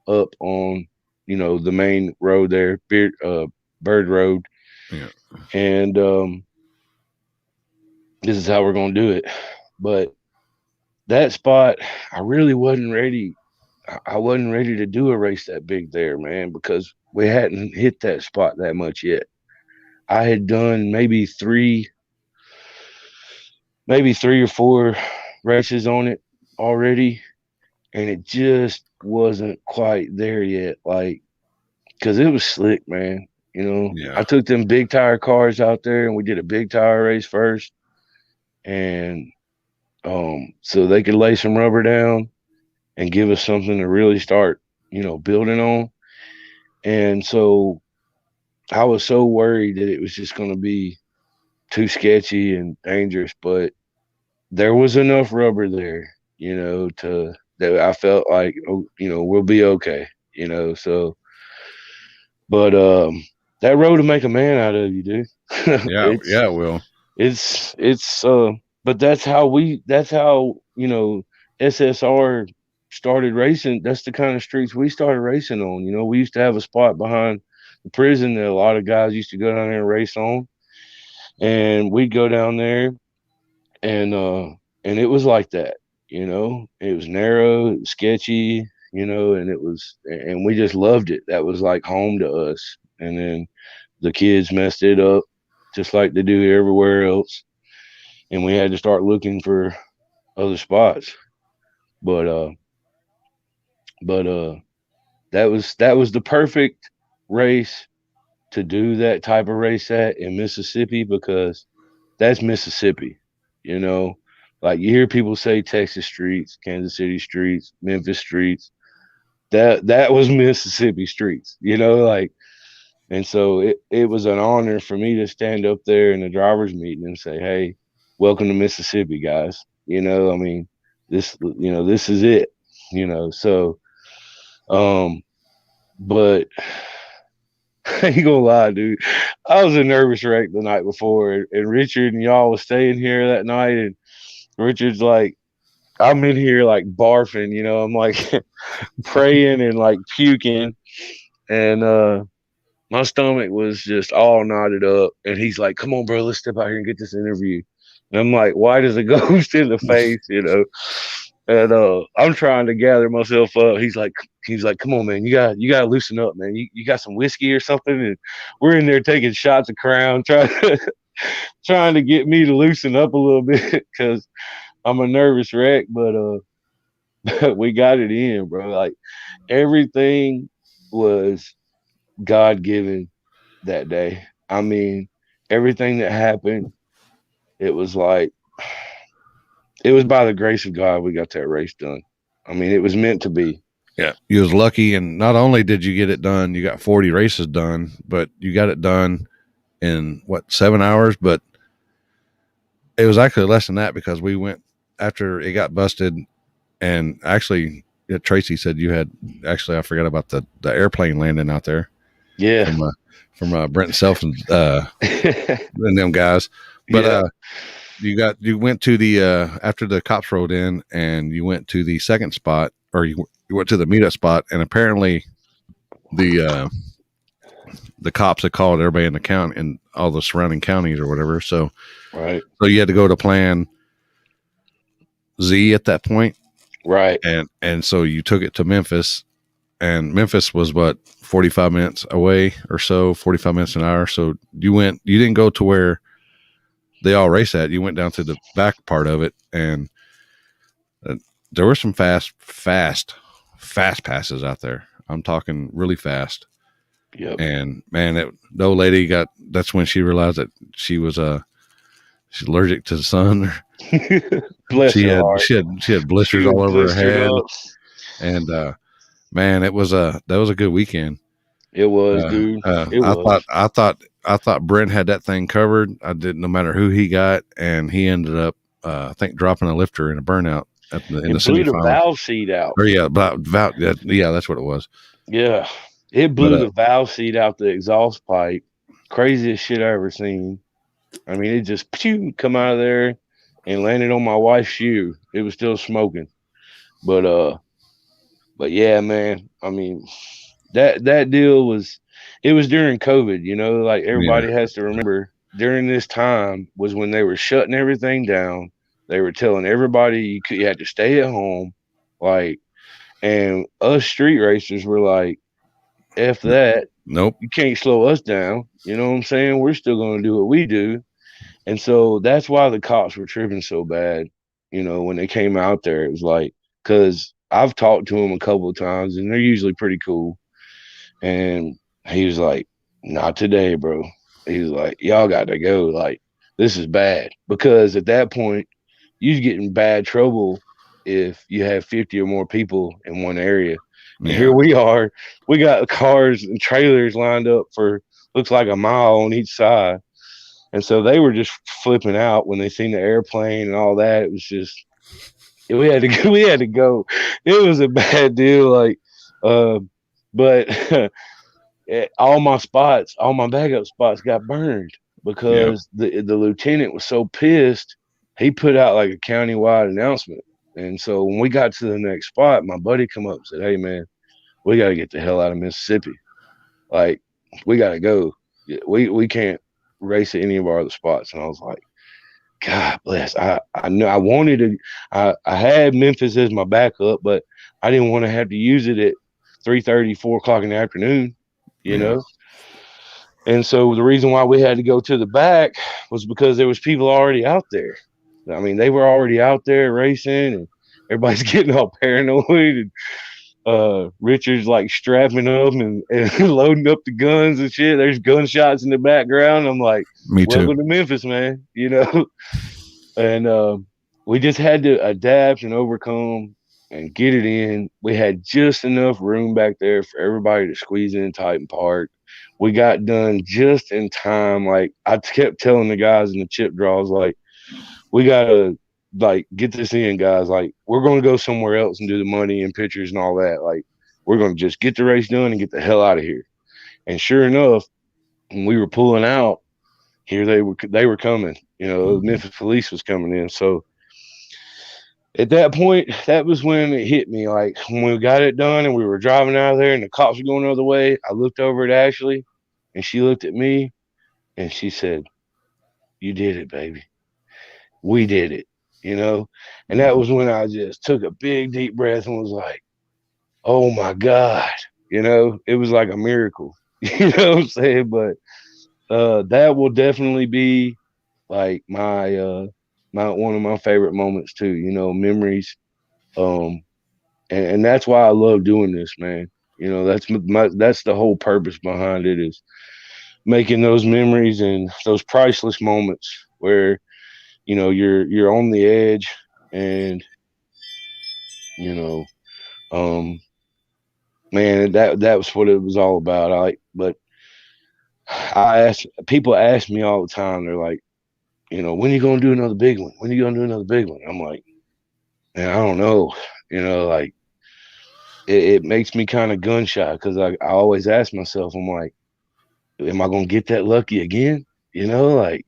[SPEAKER 2] up on, the main road there, Bird Road,
[SPEAKER 1] Yeah.
[SPEAKER 2] and this is how we're gonna do it. But that spot, I really wasn't ready. I wasn't ready to do a race that big there, man, because we hadn't hit that spot that much yet. I had done maybe three or four races on it already, and it just wasn't quite there yet. Like, because it was slick, man. I
[SPEAKER 1] Yeah.
[SPEAKER 2] took them big tire cars out there, and we did a big tire race first, and so they could lay some rubber down and give us something to really start, building on. And so I was so worried that it was just going to be too sketchy and dangerous, but there was enough rubber there, to that I felt like, oh, we'll be okay, So, but that road to make a man out of you, dude.
[SPEAKER 1] Yeah.
[SPEAKER 2] it's
[SPEAKER 1] Yeah. Will.
[SPEAKER 2] it's but that's how SSR started racing. That's the kind of streets we started racing on. We used to have a spot behind the prison that a lot of guys used to go down there and race on, and we'd go down there, and it was like that. It was narrow, it was sketchy, and we just loved it. That was like home to us. And then the kids messed it up just like they do everywhere else, and we had to start looking for other spots. But but that was the perfect race to do that type of race at in Mississippi, because that's Mississippi. You know, like you hear people say Texas streets, Kansas City streets, Memphis streets. That was Mississippi streets. Like, and so it was an honor for me to stand up there in the drivers meeting and say, "Hey, welcome to Mississippi, guys." I mean, this is it. So but I ain't gonna lie, dude. I was a nervous wreck the night before, and Richard and y'all was staying here that night, and Richard's like, I'm in here like barfing, I'm like praying and like puking, and my stomach was just all knotted up, and he's like, "Come on, bro, let's step out here and get this interview." And I'm like, "White as a ghost in the face." And I'm trying to gather myself up. He's like, "Come on, man, you got to loosen up, man. You got some whiskey or something?" And we're in there taking shots of Crown, trying to get me to loosen up a little bit because I'm a nervous wreck. But but we got it in, bro. Like everything was God given that day. I mean, everything that happened, it was like it was by the grace of God we got that race done. I mean, it was meant to be.
[SPEAKER 1] Yeah. You was lucky, and not only did you get it done, you got 40 races done, but you got it done in what, 7 hours? But it was actually less than that because we went after it got busted, and actually, Tracy said you had actually I forgot about the airplane landing out there
[SPEAKER 2] Yeah.
[SPEAKER 1] from Brent Self and them guys, but
[SPEAKER 2] Yeah.
[SPEAKER 1] you went to the after the cops rolled in, and you went to the second spot, or you went to the meetup spot, and apparently the the cops had called everybody in the county and all the surrounding counties or whatever. So
[SPEAKER 2] Right.
[SPEAKER 1] you had to go to Plan Z at that point,
[SPEAKER 2] Right.
[SPEAKER 1] and so you took it to Memphis, and Memphis was what, 45 minutes away or so, 45 minutes an hour. So you didn't go to where they all race at. You went down to the back part of it, and there were some fast passes out there. I'm talking really fast.
[SPEAKER 2] Yep.
[SPEAKER 1] And man, the old lady that's when she realized that she's allergic to the sun.
[SPEAKER 2] Bless her heart.
[SPEAKER 1] She had
[SPEAKER 2] She
[SPEAKER 1] blisters
[SPEAKER 2] was
[SPEAKER 1] all over her
[SPEAKER 2] blistered
[SPEAKER 1] head.
[SPEAKER 2] up.
[SPEAKER 1] And man, that was a good weekend.
[SPEAKER 2] It was, dude. It was.
[SPEAKER 1] I thought Brent had that thing covered. I didn't, no matter who he got, and he ended up I think dropping a lifter in a burnout in the
[SPEAKER 2] It blew the
[SPEAKER 1] semifinals.
[SPEAKER 2] valve seat out.
[SPEAKER 1] Or yeah, yeah, that's what it was.
[SPEAKER 2] Yeah. It blew
[SPEAKER 1] But
[SPEAKER 2] the valve seat out the exhaust pipe. Craziest shit I ever seen. I mean, it just come out of there and landed on my wife's shoe. It was still smoking. But but yeah, man. I mean, that deal was it was during COVID, like
[SPEAKER 1] yeah,
[SPEAKER 2] everybody has to remember during this time was when they were shutting everything down. They were telling everybody you had to stay at home, like, and us street racers were like, F that.
[SPEAKER 1] nope,
[SPEAKER 2] You can't slow us down. You know what I'm saying? We're still gonna do what we do. And so that's why the cops were tripping so bad, when they came out there. It was like, because I've talked to them a couple of times and they're usually pretty cool. And he was like, not today, bro. He was like, y'all got to go. Like, this is bad. Because at that point, you get in bad trouble if you have 50 or more people in one area. And
[SPEAKER 1] yeah,
[SPEAKER 2] here we are. We got cars and trailers lined up for looks like a mile on each side. And so they were just flipping out when they seen the airplane and all that. It was just we had to go, we had to go. It was a bad deal. Like, but all my spots, all my backup spots got burned
[SPEAKER 1] yeah,
[SPEAKER 2] because the lieutenant was so pissed. He put out like a countywide announcement. And so when we got to the next spot, my buddy come up and said, "Hey man, we got to get the hell out of Mississippi. Like, we got to go. We can't race at any of our other spots." And I was like, God bless. I know I wanted to. I had Memphis as my backup, but I didn't want to have to use it at 3:30, 4 o'clock in the afternoon. You
[SPEAKER 1] yeah,
[SPEAKER 2] know. And so the reason why we had to go to the back was because there was people already out there. I mean, they were already out there racing, and everybody's getting all paranoid. And Richard's like strapping up and loading up the guns and shit. There's gunshots in the background. I'm like,
[SPEAKER 1] me too.
[SPEAKER 2] welcome to Memphis, man. And we just had to adapt and overcome and get it in. We had just enough room back there for everybody to squeeze in tight and park. We got done just in time. Like I kept telling the guys in the chip draws, like, we gotta like get this in, guys. Like, we're gonna go somewhere else and do the money and pictures and all that. Like, we're gonna just get the race done and get the hell out of here. And sure enough, when we were pulling out, here they were coming. Memphis police was coming in. So at that point, that was when it hit me. Like when we got it done and we were driving out of there and the cops were going the other way, I looked over at Ashley and she looked at me and she said, "You did it, baby. We did it." And that was when I just took a big deep breath and was like, oh my God. It was like a miracle. You know what I'm saying? But that will definitely be like my one of my favorite moments too, memories. Um and that's why I love doing this, man. That's the whole purpose behind it, is making those memories and those priceless moments where you're on the edge, and you know um man, that was what it was all about. But people ask me all the time, they're like, when are you gonna do another big one? When are you gonna do another big one? I'm like, man, I don't know. Like, it makes me kind of gun shy, because I always ask myself, I'm like, am I gonna get that lucky again? Like,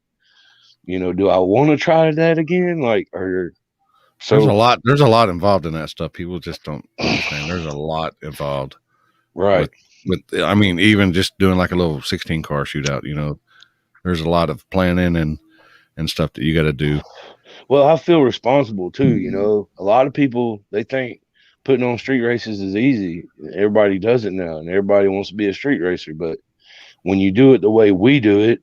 [SPEAKER 2] do I want to try that again? Like, or
[SPEAKER 1] There's a
[SPEAKER 2] so.
[SPEAKER 1] lot. There's a lot involved in that stuff. People just don't understand. There's a lot involved
[SPEAKER 2] Right.
[SPEAKER 1] with I mean, even just doing like a little 16 car shootout. There's a lot of planning and stuff that you got to do.
[SPEAKER 2] Well, I feel responsible too. A lot of people, they think putting on street races is easy. Everybody does it now, and everybody wants to be a street racer. But when you do it the way we do it,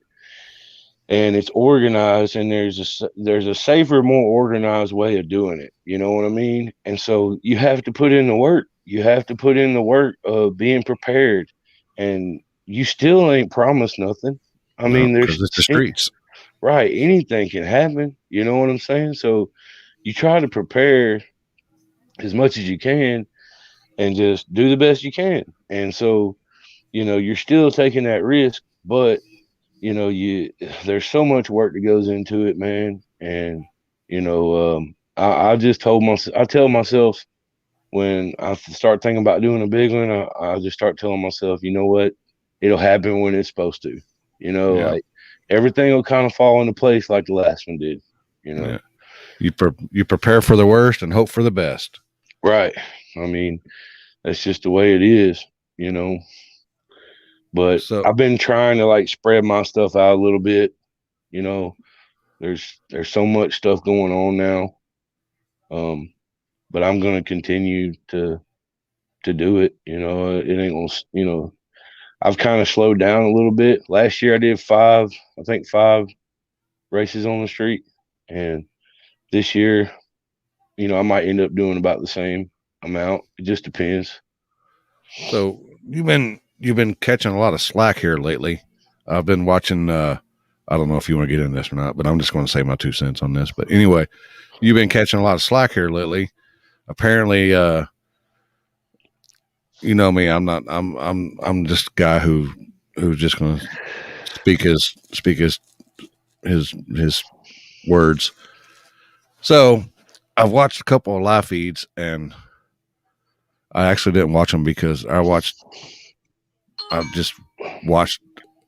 [SPEAKER 2] and it's organized, and there's a safer, more organized way of doing it. You know what I mean? And so you have to put in the work. You have to put in the work of being prepared, and you still ain't promised nothing. I
[SPEAKER 1] No,
[SPEAKER 2] mean,
[SPEAKER 1] because it's the streets.
[SPEAKER 2] right, anything can happen. You know what I'm saying? So you try to prepare as much as you can, and just do the best you can. And so, you're still taking that risk, but you there's so much work that goes into it, man. And I just I tell myself, when I start thinking about doing a big one, I just start telling myself, you know what, it'll happen when it's supposed to.
[SPEAKER 1] Yeah,
[SPEAKER 2] Like, everything will kind of fall into place like the last one did.
[SPEAKER 1] yeah. You prepare for the worst and hope for the best.
[SPEAKER 2] Right. I mean, that's just the way it is. You know. But
[SPEAKER 1] So
[SPEAKER 2] I've been trying to, like, spread my stuff out a little bit. You know, there's so much stuff going on now. Um, but I'm gonna continue to do it. It ain't gonna. I've kind of slowed down a little bit. Last year I did I think five races on the street, and this year, I might end up doing about the same amount. It just depends.
[SPEAKER 1] so you've been catching a lot of slack here lately. I've been watching. I don't know if you want to get into this or not, but I'm just going to say my 2 cents on this. But anyway, you've been catching a lot of slack here lately. Apparently, you know me. I'm just a guy who's just going to speak his words. So I've watched a couple of live feeds, and I actually didn't watch them because I've just watched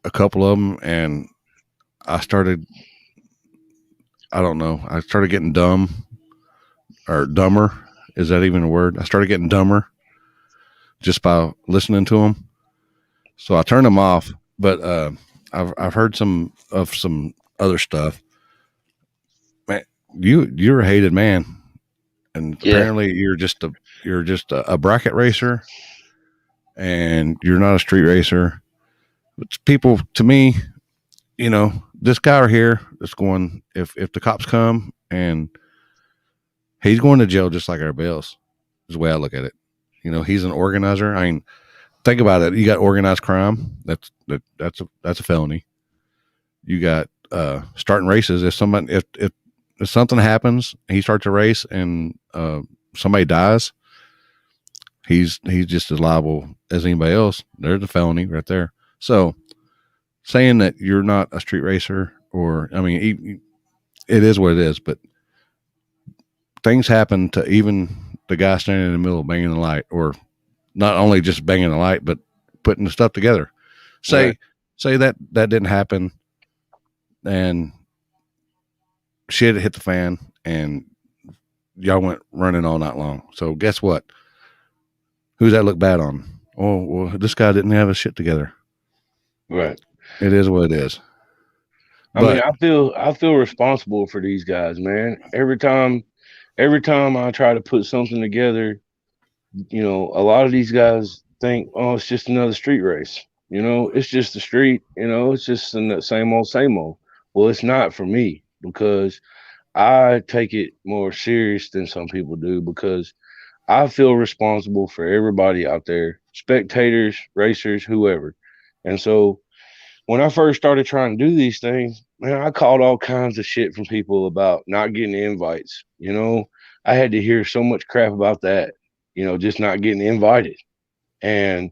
[SPEAKER 1] a couple of them, and I started. I don't know. I started getting dumb or dumber. Is that even a word? I started getting dumber just by listening to them. So I turned them off. But I've heard some other stuff. Man, you're a hated man, and
[SPEAKER 2] Yeah.
[SPEAKER 1] apparently you're just a bracket racer, and you're not a street racer. But people, to me, this guy right here that's going. If the cops come, and he's going to jail just like everybody else, is the way I look at it. He's an organizer. I mean, think about it. You got organized crime. That's a felony. You got starting races. If something happens, he starts a race and somebody dies, he's just as liable as anybody else. There's a felony right there. So saying that you're not a street racer, or I mean, it is what it is. But things happen to even the guy standing in the middle banging the light, or not only just banging the light, but putting the stuff together.
[SPEAKER 2] Right.
[SPEAKER 1] Say that didn't happen, and shit hit the fan, and y'all went running all night long. So guess what? Who's that look bad on? Oh, well, this guy didn't have his shit together.
[SPEAKER 2] Right.
[SPEAKER 1] It is what it is.
[SPEAKER 2] I mean,
[SPEAKER 1] But
[SPEAKER 2] I feel responsible for these guys, man. Every time I try to put something together, a lot of these guys think, oh, it's just another street race. It's just a street. It's just the same old, same old. Well, it's not for me, because I take it more serious than some people do, because I feel responsible for everybody out there, spectators, racers, whoever. And so when I first started trying to do these things, man, I caught all kinds of shit from people about not getting invites. I had to hear so much crap about that, just not getting invited. And,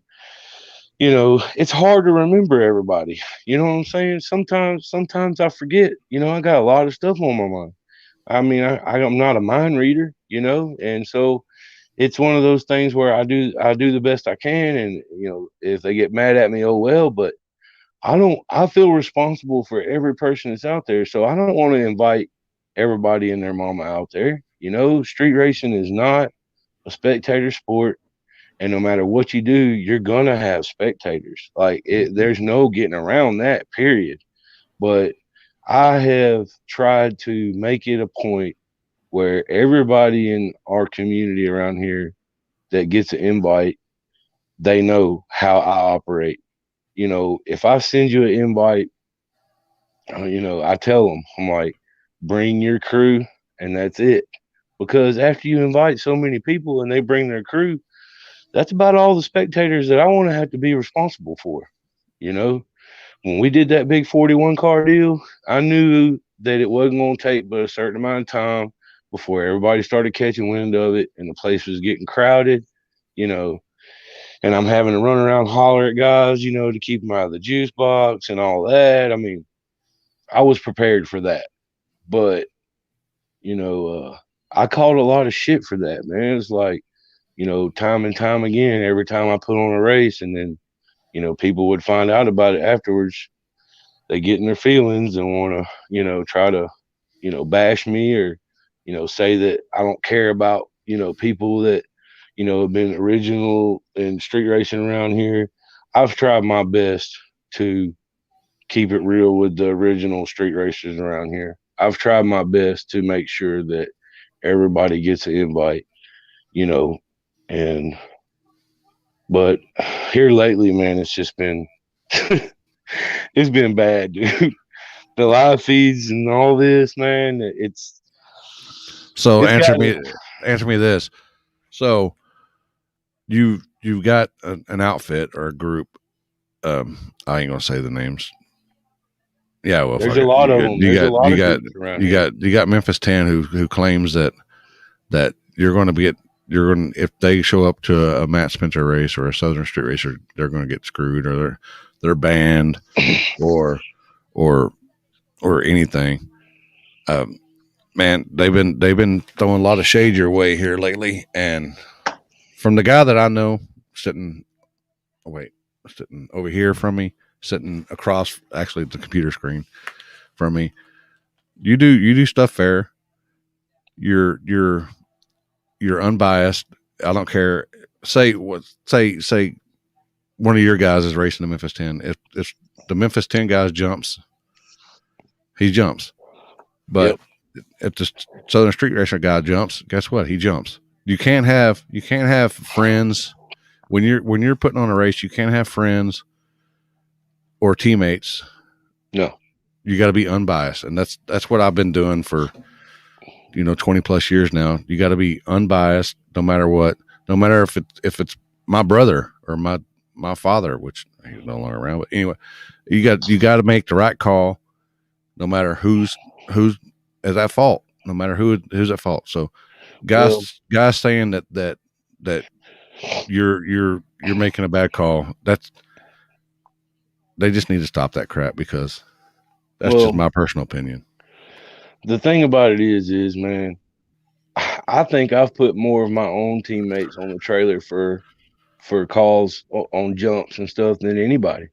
[SPEAKER 2] it's hard to remember everybody. You know what I'm saying? Sometimes I forget, I got a lot of stuff on my mind. I mean, I'm not a mind reader, and so it's one of those things where I do the best I can, and if they get mad at me, oh well. But I feel responsible for every person that's out there, so I don't want to invite everybody and their mama out there. Street racing is not a spectator sport, and no matter what you do, you're gonna have spectators. Like there's no getting around that. Period. But I have tried to make it a point where everybody in our community around here that gets an invite, they know how I operate. If I send you an invite, I tell them, I'm like, bring your crew, and that's it. Because after you invite so many people and they bring their crew, that's about all the spectators that I want to have to be responsible for. You know, when we did that big 41 car deal, I knew that it wasn't going to take but a certain amount of time before everybody started catching wind of it and the place was getting crowded, you know, and I'm having to run around holler at guys, to keep them out of the juice box and all that. I mean, I was prepared for that, but you know, I caught a lot of shit for that, man. It's like, time and time again, every time I put on a race, and then people would find out about it afterwards. They get in their feelings and want to, try to, bash me or, say that I don't care about, people that, have been original in street racing around here. I've tried my best to keep it real with the original street racers around here. I've tried my best to make sure that everybody gets an invite, you know, and but here lately, man, it's just been it's been bad, dude. The live feeds and all this, man,
[SPEAKER 1] So
[SPEAKER 2] it's gotten
[SPEAKER 1] answer me this. So you've got an outfit or a group. I ain't gonna say the names. Yeah, well,
[SPEAKER 2] there's
[SPEAKER 1] fuck
[SPEAKER 2] a
[SPEAKER 1] it.
[SPEAKER 2] lot of them. There's a lot of groups around here.
[SPEAKER 1] You got Memphis 10 who claims that you're going to be if they show up to a Matt Spencer race or a Southern Street racer, they're going to get screwed or they're banned or or or anything. Um, man, they've been throwing a lot of shade your way here lately, and from the guy that I know sitting, oh wait, sitting over here from me, sitting across actually the computer screen from me, you do stuff fair. You're you're unbiased. I don't care. Say one of your guys is racing the Memphis 10. If the Memphis 10 guys jumps, he jumps. But
[SPEAKER 2] Yep.
[SPEAKER 1] if the Southern Street Racer guy jumps, guess what? He jumps. You can't have friends when you're putting on a race. You can't have friends or teammates.
[SPEAKER 2] No.
[SPEAKER 1] You got to be unbiased, and that's what I've been doing for 20 plus years now. You got to be unbiased no matter what. No matter if it's my brother or my father, which he's no longer around. But anyway, you got to make the right call, no matter who's is at fault. No matter who's at fault. So
[SPEAKER 2] Well,
[SPEAKER 1] guys saying that you're making a bad call. They just need to stop that crap because that's just
[SPEAKER 2] well,
[SPEAKER 1] my personal opinion.
[SPEAKER 2] the thing about it is, man, I think I've put more of my own teammates on the trailer for calls on jumps and stuff than anybody.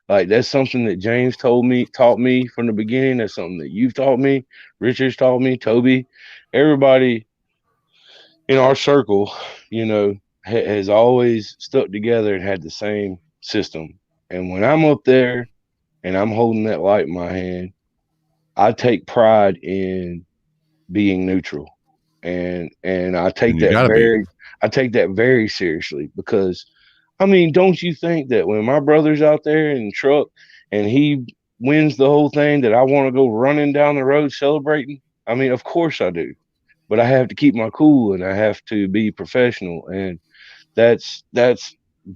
[SPEAKER 2] Like that's something that James taught me from the beginning. That's something that you've taught me, Richard's taught me, Toby, everybody in our circle, has always stuck together and had the same system. And when I'm up there and I'm holding that light in my hand, I take pride in being neutral. And
[SPEAKER 1] And you got to be.
[SPEAKER 2] I take that very seriously because I mean, don't you think that when my brother's out there in the truck and he wins the whole thing that I want to go running down the road celebrating? I mean, of course I do. but I have to keep my cool and I have to be professional. And that's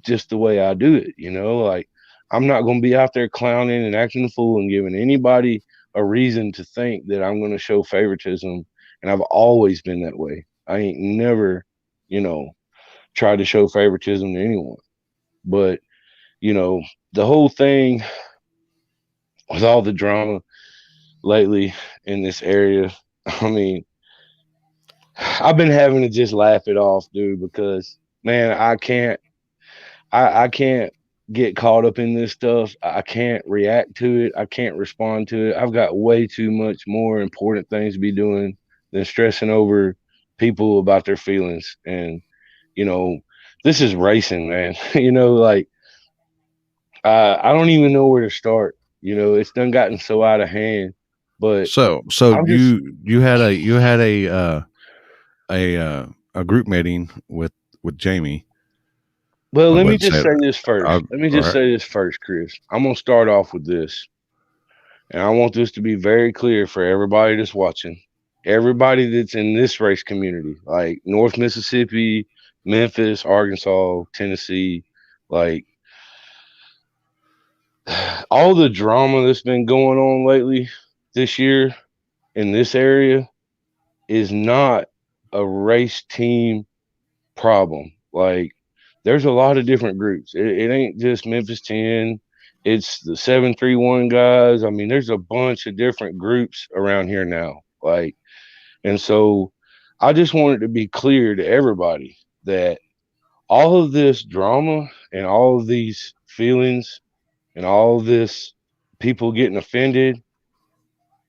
[SPEAKER 2] just the way I do it, you know, like I'm not going to be out there clowning and acting a fool and giving anybody a reason to think that I'm going to show favoritism. And I've always been that way. I ain't never, you know, tried to show favoritism to anyone. But, you know, the whole thing with all the drama lately in this area, I mean, I've been having to just laugh it off, dude, because man, I can't get caught up in this stuff. I can't react to it. I can't respond to it. I've got way too much more important things to be doing than stressing over people about their feelings. And, you know, this is racing, man. You know, like I don't even know where to start. You know, it's done gotten so out of hand. But
[SPEAKER 1] So
[SPEAKER 2] I'm just
[SPEAKER 1] you had a group meeting with Jamie.
[SPEAKER 2] well,
[SPEAKER 1] I
[SPEAKER 2] let me
[SPEAKER 1] wouldn't
[SPEAKER 2] just
[SPEAKER 1] say
[SPEAKER 2] say this first.
[SPEAKER 1] all
[SPEAKER 2] Let me just
[SPEAKER 1] right.
[SPEAKER 2] say this first, Chris. I'm gonna start off with this. And I want this to be very clear for everybody that's watching, everybody that's in this race community, like North Mississippi, Memphis, Arkansas, Tennessee, like all the drama that's been going on lately this year in this area is not a race team problem. Like, there's a lot of different groups. It ain't just Memphis 10. It's the 731 guys. I mean, there's a bunch of different groups around here now. Like, and so I just wanted to be clear to everybody that all of this drama and all of these feelings and all of this people getting offended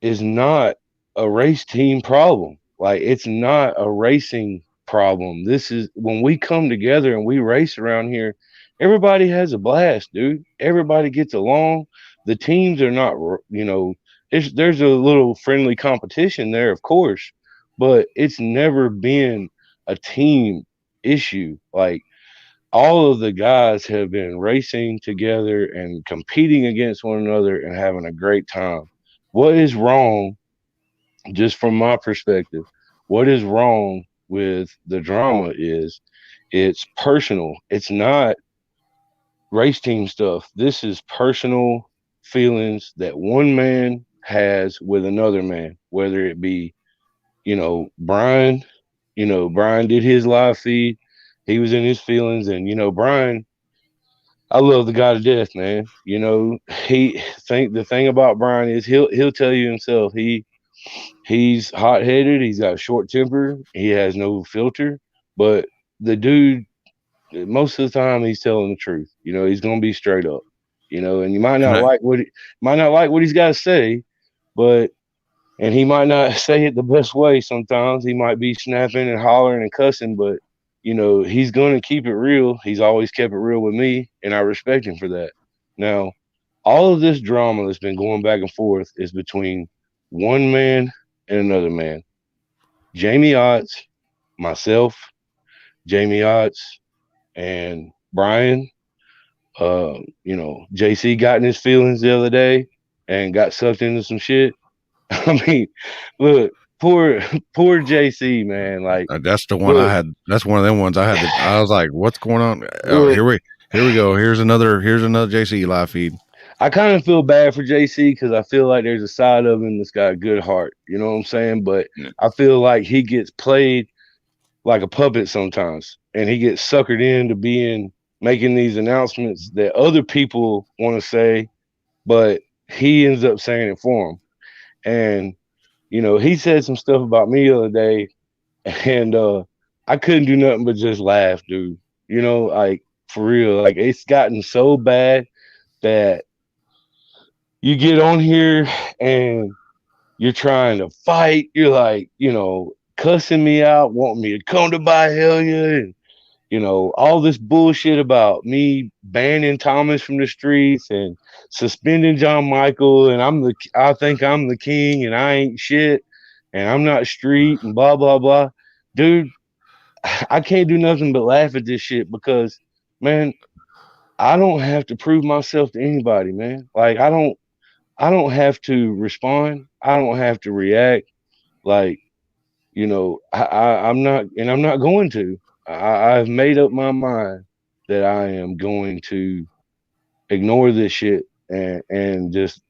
[SPEAKER 2] is not a race team problem. Like, it's not a racing problem. This is when we come together and we race around here, everybody has a blast, dude. Everybody gets along. The teams are not, you know, there's a little friendly competition there, of course, but it's never been a team issue. Like, all of the guys have been racing together and competing against one another and having a great time. What is wrong, just from my perspective, what is wrong with the drama is it's personal. It's not race team stuff. This is personal feelings that one man has with another man, whether it be, you know, Brian, you know, Brian did his live feed. He was in his feelings, and you know, Brian, I love the guy to death, man. You know, he think the thing about Brian is he'll tell you himself he's hot headed, he's got a short temper, he has no filter, but the dude most of the time he's telling the truth. You know, he's gonna be straight up. You know, and you
[SPEAKER 1] And I,
[SPEAKER 2] might not like what he's got to say, but and he might not say it the best way sometimes. He might be snapping and hollering and cussing, but you know, he's going to keep it real. He's always kept it real with me, and I respect him for that. Now, all of this drama that's been going back and forth is between one man and another man. Jamie Otts, myself, Jamie Otts, and Brian. You know, JC got in his feelings the other day and got sucked into some shit. I mean, look, poor poor JC, man. Like,
[SPEAKER 1] that's the one I
[SPEAKER 2] look,
[SPEAKER 1] had. That's one of them ones I had. I was like, "What's going on?" Oh,
[SPEAKER 2] look.
[SPEAKER 1] here we go. Here's another JC live feed.
[SPEAKER 2] I kind of feel bad for JC because I feel like there's a side of him that's got a good heart. You know what I'm saying? But
[SPEAKER 1] Yeah.
[SPEAKER 2] I feel like he gets played like a puppet sometimes, and he gets suckered into being making these announcements that other people want to say, but he ends up saying it for him. And you know, he said some stuff about me the other day, and I couldn't do nothing but just laugh, dude. You know, like for real, like it's gotten so bad that you get on here and you're trying to fight. You're like, you know, cussing me out, wanting me to come to buy hell yeah, and you know, all this bullshit about me banning Thomas from the streets and suspending John Michael, and I think I'm the king, and I ain't shit, and I'm not street, and blah blah blah, dude. I can't do nothing but laugh at this shit because, man, I don't have to prove myself to anybody, man. Like I don't have to respond. I don't have to react. Like I'm not, and I'm not going to. I've made up my mind that I am going to ignore this shit and just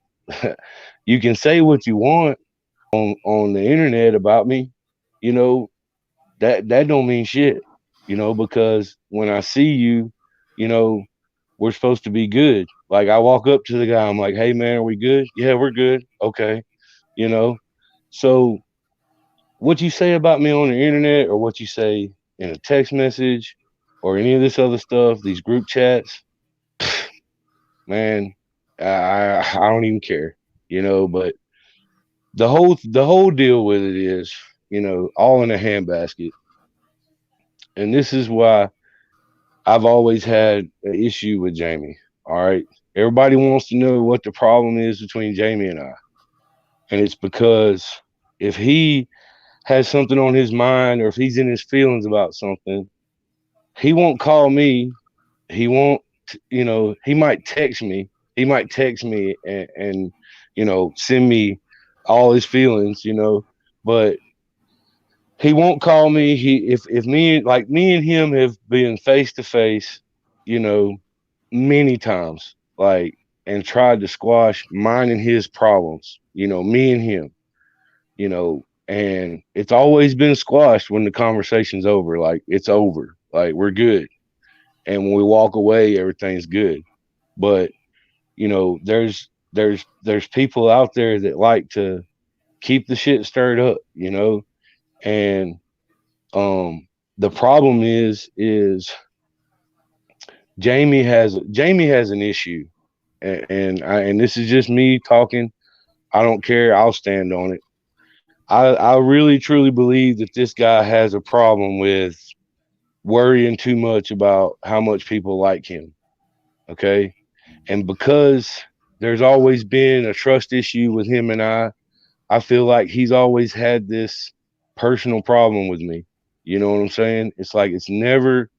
[SPEAKER 2] you can say what you want on the internet about me, you know, that don't mean shit, because when I see you, you know, we're supposed to be good. Like I walk up to the guy, I'm like, "Hey man, are we good?" "Yeah, we're good." "Okay." You know. So what you say about me on the internet or what you say in a text message or any of this other stuff, these group chats, man, I don't even care, but the whole deal with it is, all in a handbasket. And this is why I've always had an issue with Jamie. All right. Everybody wants to know what the problem is between Jamie and I. And it's because if he has something on his mind or if he's in his feelings about something, he won't call me. He won't, he might text me. He might text me and send me all his feelings, but he won't call me. If me and him have been face to face, you know, many times, like, and tried to squash mine and his problems, me and him, and it's always been squashed when the conversation's over. Like it's over. Like we're good. And when we walk away, everything's good. But, there's people out there that like to keep the shit stirred up, and the problem is Jamie has an issue, and this is just me talking. I don't care. I'll stand on it. I really truly believe that this guy has a problem with worrying too much about how much people like him. Okay, and because there's always been a trust issue with him and I feel like he's always had this personal problem with me. You know what I'm saying? It's like it's never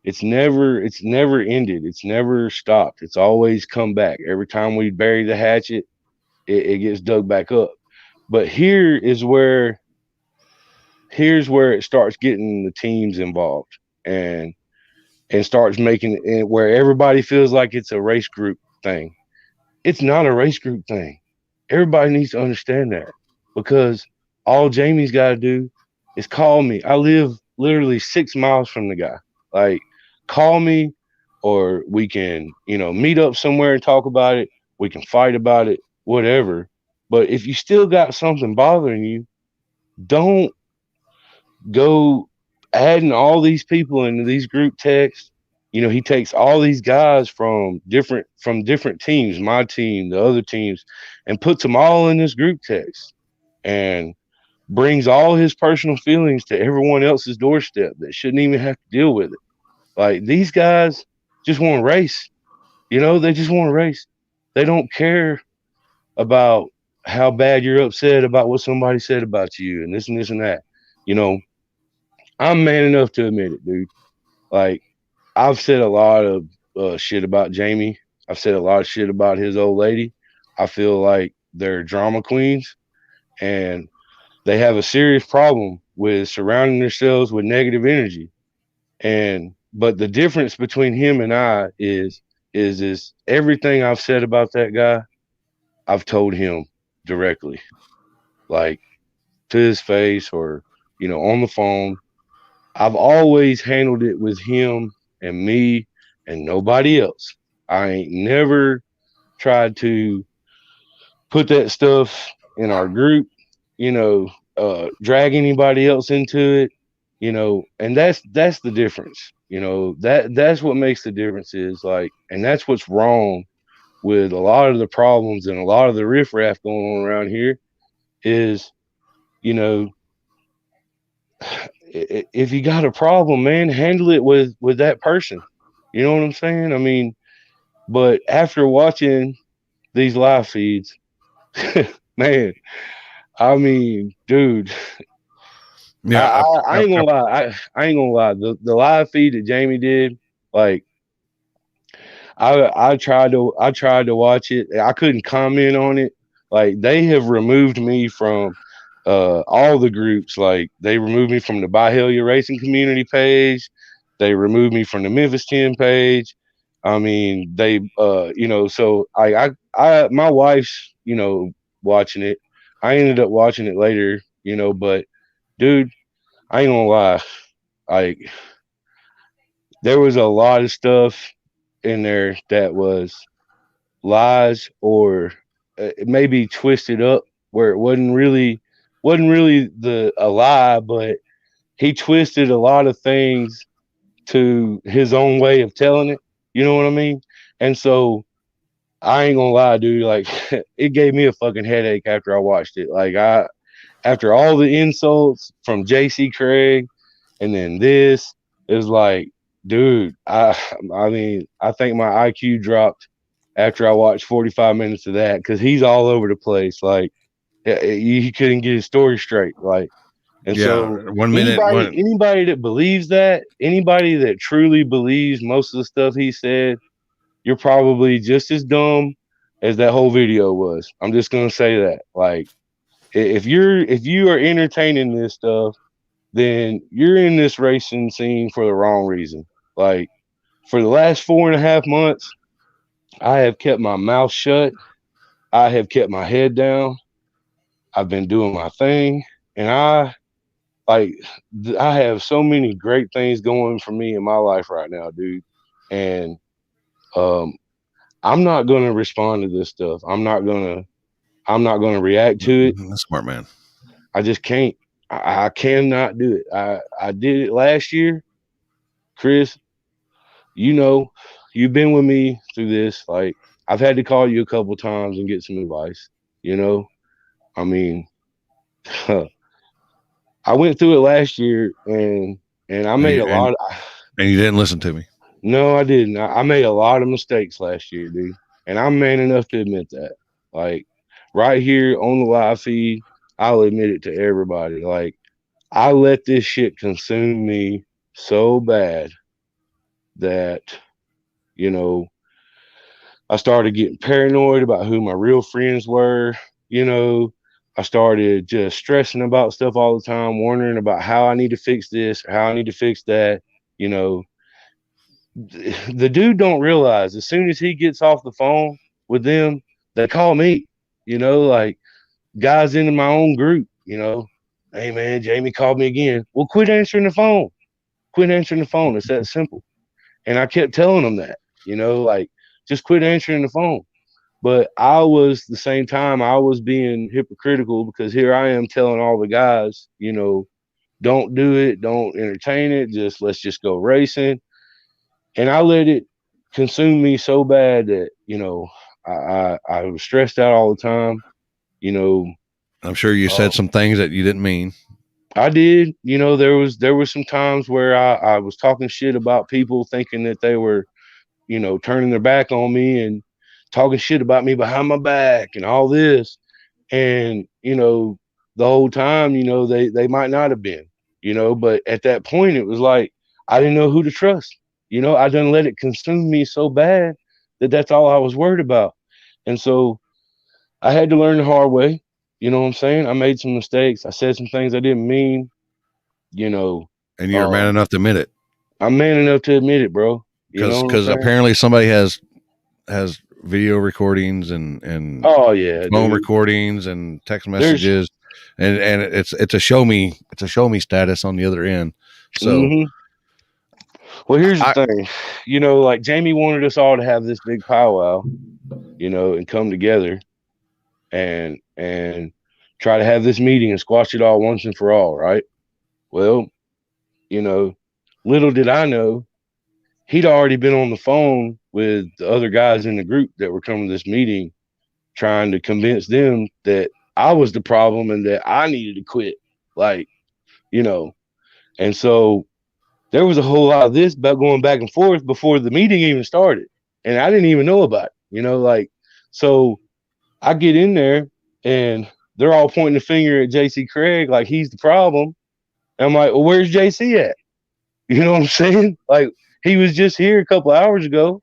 [SPEAKER 2] ended. It's never stopped. It's always come back. Every time we bury the hatchet, it gets dug back up. But here's where it starts getting the teams involved and starts making it where everybody feels like it's a race group thing. It's not a race group thing. Everybody needs to understand that because all Jamie's got to do is call me. I live literally 6 miles from the guy. Like, call me, or we can, meet up somewhere and talk about it. We can fight about it, whatever. But if you still got something bothering you, don't go adding all these people into these group texts. He takes all these guys from different teams, my team, the other teams, and puts them all in this group text and brings all his personal feelings to everyone else's doorstep that shouldn't even have to deal with it. Like these guys just want to race. They just want to race. They don't care about how bad you're upset about what somebody said about you and this and that. You know, I'm man enough to admit it, dude. Like I've said a lot of shit about Jamie. I've said a lot of shit about his old lady. I feel like they're drama queens and they have a serious problem with surrounding themselves with negative energy. But the difference between him and I is everything I've said about that guy, I've told him directly, like to his face or on the phone. I've always handled it with him and me and nobody else. I ain't never tried to put that stuff in our group, drag anybody else into it, and that's the difference. That's what makes the difference is like, and that's what's wrong with a lot of the problems and a lot of the riffraff going on around here is, you know, if you got a problem, man, handle it with that person. You know what I'm saying? I mean, but after watching these live feeds, man, I mean, dude, I,
[SPEAKER 1] Yeah.
[SPEAKER 2] I, I ain't gonna lie. I ain't gonna lie. The live feed that Jamie did, like, I tried to watch it. I couldn't comment on it. Like, they have removed me from all the groups. Like they removed me from the Byhalia Racing Community page. They removed me from the Memphis 10 page. I mean, they, so my wife's, watching it. I ended up watching it later, but dude, I ain't gonna lie. Like, there was a lot of stuff in there that was lies or maybe twisted up where it wasn't really the a lie, but he twisted a lot of things to his own way of telling it. You know what I mean? And so I ain't gonna lie, dude. Like it gave me a fucking headache after I watched it. Like after all the insults from JC Craig and then this, it was like, dude, I mean, I think my IQ dropped after I watched 45 minutes of that because he's all over the place. Like he couldn't get his story straight. Like, and
[SPEAKER 1] Yeah,
[SPEAKER 2] so
[SPEAKER 1] 1 minute.
[SPEAKER 2] anybody that believes that, anybody that truly believes most of the stuff he said, you're probably just as dumb as that whole video was. I'm just gonna say that. Like, if you are entertaining this stuff, then you're in this racing scene for the wrong reason. Like, for the last 4.5 months, I have kept my mouth shut. I have kept my head down. I've been doing my thing, and like I have so many great things going for me in my life right now, dude. And um, I'm not gonna respond to this stuff. I'm not gonna react to it.
[SPEAKER 1] That's smart, man.
[SPEAKER 2] I just can't. I cannot do it. I did it last year, Chris. You know, you've been with me through this. Like I've had to call you a couple times and get some advice. You know, I mean, I went through it last year and I
[SPEAKER 1] And
[SPEAKER 2] made
[SPEAKER 1] you,
[SPEAKER 2] a
[SPEAKER 1] and,
[SPEAKER 2] lot.
[SPEAKER 1] and you didn't listen to me.
[SPEAKER 2] No, I didn't. I made a lot of mistakes last year, dude. And I'm man enough to admit that. Like right here on the live feed, I'll admit it to everybody. Like I let this shit consume me so bad that, you know, I started getting paranoid about who my real friends were. You know, I started just stressing about stuff all the time, wondering about how I need to fix this or how I need to fix that. You know, the dude don't realize as soon as he gets off the phone with them, they call me. Like guys in my own group. Hey man, Jamie called me again. Well, quit answering the phone. Quit answering the phone. It's that simple. And I kept telling them that. Like just quit answering the phone. But I was the same time I was being hypocritical because here I am telling all the guys, don't do it, don't entertain it, let's just go racing. And I let it consume me so bad that I was stressed out all the time. You know,
[SPEAKER 1] I'm sure you said some things that you didn't mean.
[SPEAKER 2] I did. There was some times where I was talking shit about people, thinking that they were turning their back on me and talking shit about me behind my back and all this. And the whole time, they might not have been, but at that point it was like I didn't know who to trust. I didn't let it consume me so bad that that's all I was worried about. And so I had to learn the hard way. You know what I'm saying? I made some mistakes. I said some things I didn't mean. you know
[SPEAKER 1] And you're man
[SPEAKER 2] um
[SPEAKER 1] enough to admit it.
[SPEAKER 2] I'm man enough to admit it, bro. You know what I'm
[SPEAKER 1] Because
[SPEAKER 2] saying?
[SPEAKER 1] apparently somebody has video recordings and
[SPEAKER 2] Oh yeah,
[SPEAKER 1] phone
[SPEAKER 2] dude.
[SPEAKER 1] recordings and text
[SPEAKER 2] There's
[SPEAKER 1] messages, and it's a show me status on the other end. So
[SPEAKER 2] hmm well, here's the
[SPEAKER 1] I
[SPEAKER 2] thing. Like Jamie wanted us all to have this big powwow, and come together and try to have this meeting and squash it all once and for all, right? Well, you know, little did I know he'd already been on the phone with the other guys in the group that were coming to this meeting, trying to convince them that I was the problem and that I needed to quit. Like, you know, and so there was a whole lot of this about going back and forth before the meeting even started. And I didn't even know about it, like, so I get in there and they're all pointing the finger at JC Craig like he's the problem. And I'm like, well, where's JC at? You know what I'm saying? Like he was just here a couple hours ago.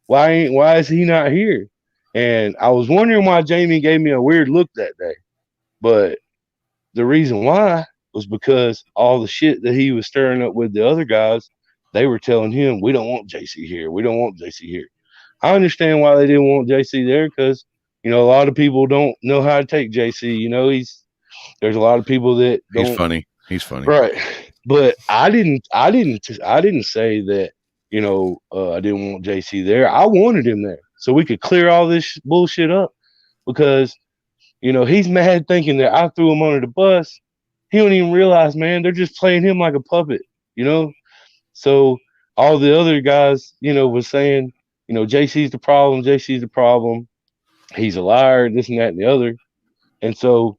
[SPEAKER 2] Why is he not here? And I was wondering why Jamie gave me a weird look that day. But the reason why was because all the shit that he was stirring up with the other guys, they were telling him, we don't want JC here. We don't want JC here. I understand why they didn't want JC there because, a lot of people don't know how to take JC. There's a lot of people that
[SPEAKER 1] He's
[SPEAKER 2] don't.
[SPEAKER 1] funny. He's funny.
[SPEAKER 2] Right. But I didn't say that, I didn't want JC there. I wanted him there so we could clear all this bullshit up because, he's mad thinking that I threw him under the bus. He don't even realize, man, they're just playing him like a puppet, you know? So all the other guys, was saying, JC's the problem, JC's the problem. He's a liar, this and that and the other. And so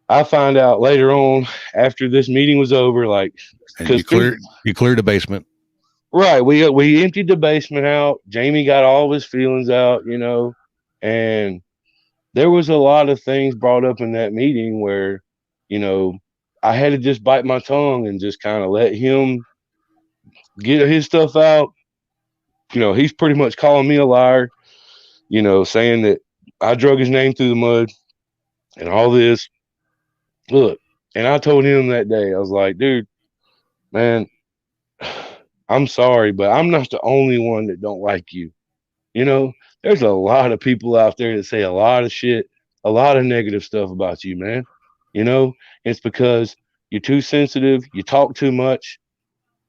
[SPEAKER 2] I find out later on after this meeting was over, like,
[SPEAKER 1] And
[SPEAKER 2] because through
[SPEAKER 1] you cleared the basement.
[SPEAKER 2] right, we emptied the basement out. Jamie got all of his feelings out, and there was a lot of things brought up in that meeting where, you know, I had to just bite my tongue and just kind of let him get his stuff out. He's pretty much calling me a liar, saying that I drug his name through the mud and all this. Look, and I told him that day, I was like, dude, man, I'm sorry, but I'm not the only one that don't like you. You know, there's a lot of people out there that say a lot of shit, a lot of negative stuff about you, man. You know, it's because you're too sensitive, you talk too much.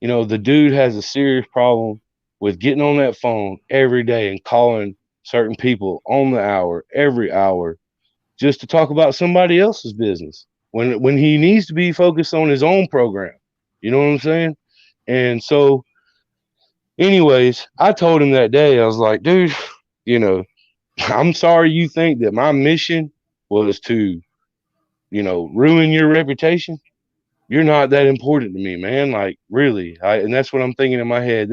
[SPEAKER 2] The dude has a serious problem with getting on that phone every day and calling certain people on the hour, every hour, just to talk about somebody else's business when he needs to be focused on his own program. You know what I'm saying? And so, anyways, I told him that day, I was like, dude, you know, I'm sorry you think that my mission was to, ruin your reputation. You're not that important to me, man. Like, really. And that's what I'm thinking in my head.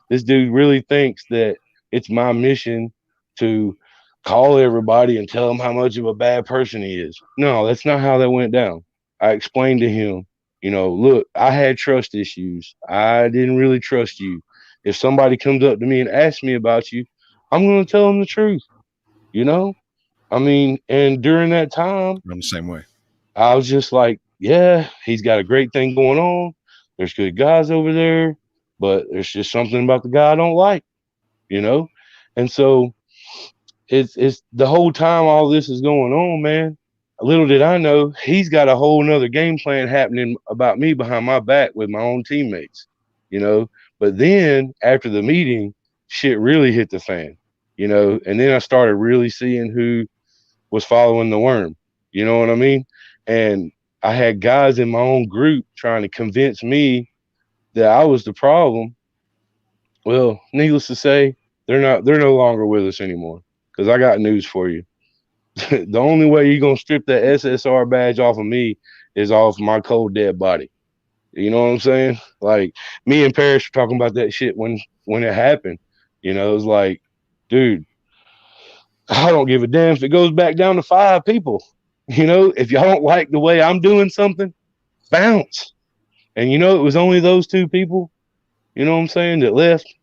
[SPEAKER 2] This dude really thinks that it's my mission to call everybody and tell him how much of a bad person he is. No, that's not how that went down. I explained to him, look, I had trust issues. I didn't really trust you. If somebody comes up to me and asks me about you, I'm going to tell them the truth, you know? I mean, and during that time,
[SPEAKER 1] I'm the same way.
[SPEAKER 2] I was just like, yeah, he's got a great thing going on. There's good guys over there, but there's just something about the guy I don't like, you know? And so it's the whole time all this is going on, man. Little did I know he's got a whole nother game plan happening about me behind my back with my own teammates, you know. But then after the meeting, shit really hit the fan, and then I started really seeing who was following the worm. You know what I mean? And I had guys in my own group trying to convince me that I was the problem. Well, needless to say, they're no longer with us anymore. Because I got news for you. The only way you're gonna strip that SSR badge off of me is off my cold dead body. You know what I'm saying? Like me and Parrish were talking about that shit when it happened. It was like, dude, I don't give a damn if it goes back down to 5 people. If y'all don't like the way I'm doing something, bounce. And it was only those 2 people, what I'm saying, that left.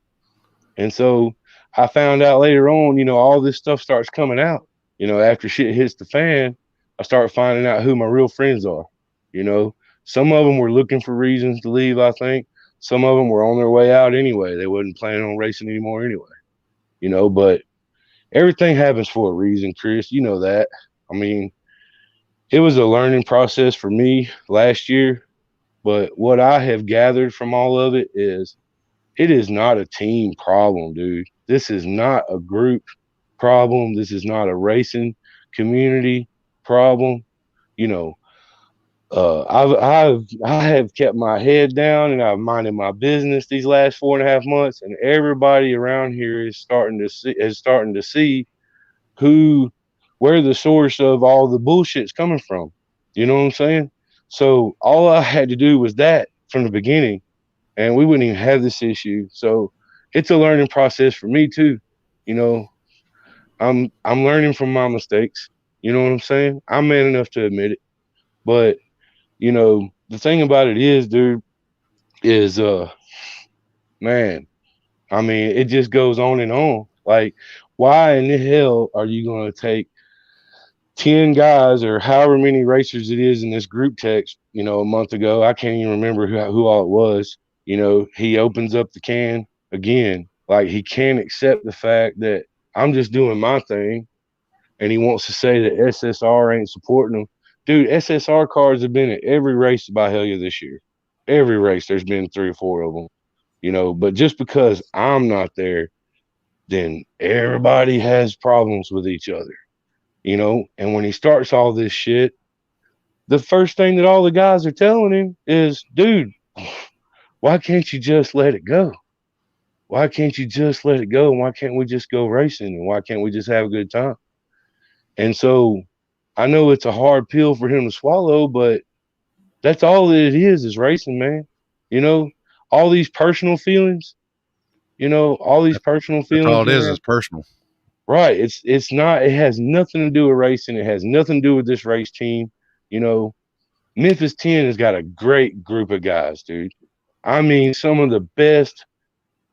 [SPEAKER 2] And so I found out later on, all this stuff starts coming out. After shit hits the fan, I start finding out who my real friends are. You know, some of them were looking for reasons to leave, I think. Some of them were on their way out anyway. They wasn't planning on racing anymore anyway. But everything happens for a reason, Chris. You know that. I mean, it was a learning process for me last year. But what I have gathered from all of it is not a team problem, dude. This is not a group problem. This is not a racing community problem. You know, I have kept my head down and I've minded my business these last 4.5 months, and everybody around here is starting to see who where the source of all the bullshit's coming from. You know what I'm saying? So all I had to do was that from the beginning, and we wouldn't even have this issue. So it's a learning process for me too. You know, I'm learning from my mistakes. You know what I'm saying? I'm man enough to admit it. But, the thing about it is, dude, is man, I mean, it just goes on and on. Like, why in the hell are you gonna take 10 guys or however many racers it is in this group text, a month ago. I can't even remember who all it was. He opens up the can again. Like he can't accept the fact that I'm just doing my thing. And he wants to say that SSR ain't supporting him. Dude, SSR cars have been at every race by Hellia this year. Every race, there's been 3 or 4 of them, but just because I'm not there, then everybody has problems with each other. And when he starts all this shit, the first thing that all the guys are telling him is, dude, why can't you just let it go? Why can't you just let it go? And why can't we just go racing? And why can't we just have a good time? And so I know it's a hard pill for him to swallow, but that's all that it is racing, man. You know, all these personal feelings, all these personal
[SPEAKER 1] That's all
[SPEAKER 2] feelings,
[SPEAKER 1] it
[SPEAKER 2] man.
[SPEAKER 1] is personal.
[SPEAKER 2] Right. It's not, it has nothing to do with racing. It has nothing to do with this race team. You know, Memphis 10 has got a great group of guys, dude. I mean, some of the best,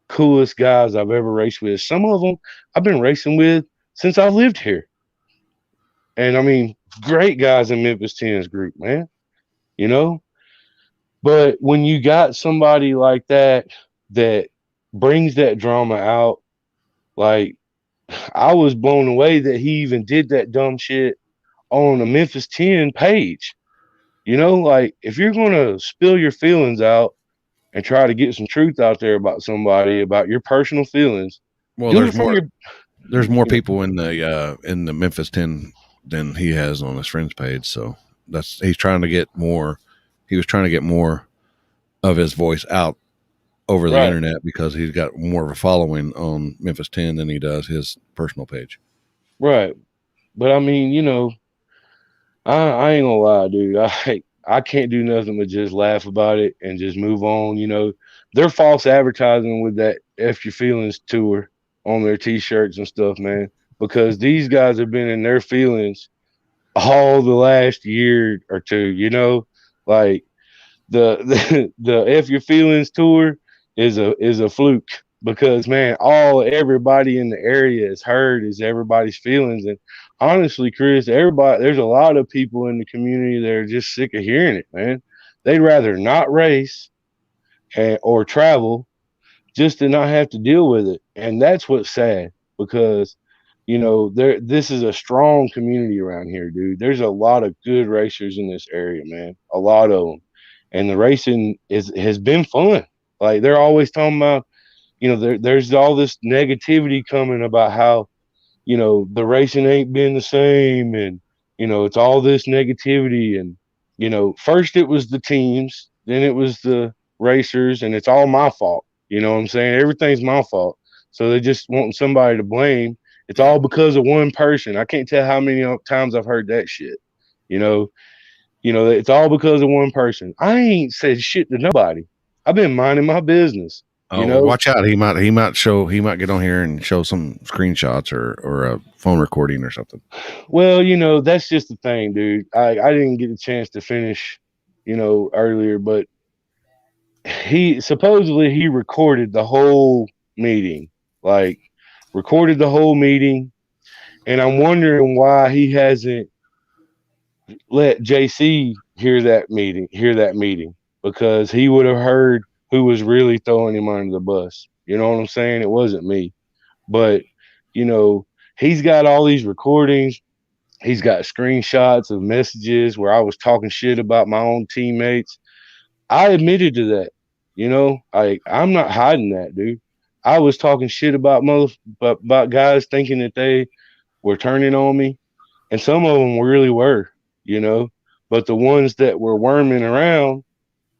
[SPEAKER 2] coolest guys I've ever raced with. Some of them I've been racing with since I've lived here. And I mean, great guys in Memphis 10's group, man. You know, but when you got somebody like that brings that drama out, like I was blown away that he even did that dumb shit on the Memphis 10 page. Like if you're going to spill your feelings out and try to get some truth out there about somebody, about your personal feelings,
[SPEAKER 1] Well,
[SPEAKER 2] do it from your,
[SPEAKER 1] there's more
[SPEAKER 2] you know,
[SPEAKER 1] people in the Memphis 10 than he has on his friends page. So he's trying to get more. He was trying to get more of his voice out over the
[SPEAKER 2] right,
[SPEAKER 1] internet because he's got more of a following on Memphis 10 than he does his personal page.
[SPEAKER 2] right. But I mean, I ain't gonna lie, dude. I can't do nothing but just laugh about it and just move on. They're false advertising with that F Your Feelings tour on their t-shirts and stuff, man. Because these guys have been in their feelings all the last year or two. Like the F Your Feelings tour is a fluke because man, everybody in the area has heard is everybody's feelings. And honestly, Chris, there's a lot of people in the community that are just sick of hearing it, man. They'd rather not race or travel just to not have to deal with it. And that's what's sad because this is a strong community around here, dude. There's a lot of good racers in this area, man. A lot of them. And the racing has been fun. Like they're always talking about, there's all this negativity coming about how, the racing ain't been the same and it's all this negativity and first it was the teams, then it was the racers, and it's all my fault. You know what I'm saying? Everything's my fault. So they just wanting somebody to blame. It's all because of one person. I can't tell how many times I've heard that shit. You know, it's all because of one person. I ain't said shit to nobody. I've been minding my business. You
[SPEAKER 1] Oh, well,
[SPEAKER 2] know,
[SPEAKER 1] watch out! He might get on here and show some screenshots or a phone recording or something.
[SPEAKER 2] well, that's just the thing, dude. I didn't get a chance to finish, earlier, but he recorded the whole meeting, like recorded the whole meeting, and I'm wondering why he hasn't let JC hear that meeting because he would have heard who was really throwing him under the bus. You know what I'm saying? It wasn't me, but you know he's got all these recordings. He's got screenshots of messages where I was talking shit about my own teammates. I admitted to that. I'm not hiding that, dude. I was talking shit about guys thinking that they were turning on me, and some of them really were, you know. But the ones that were worming around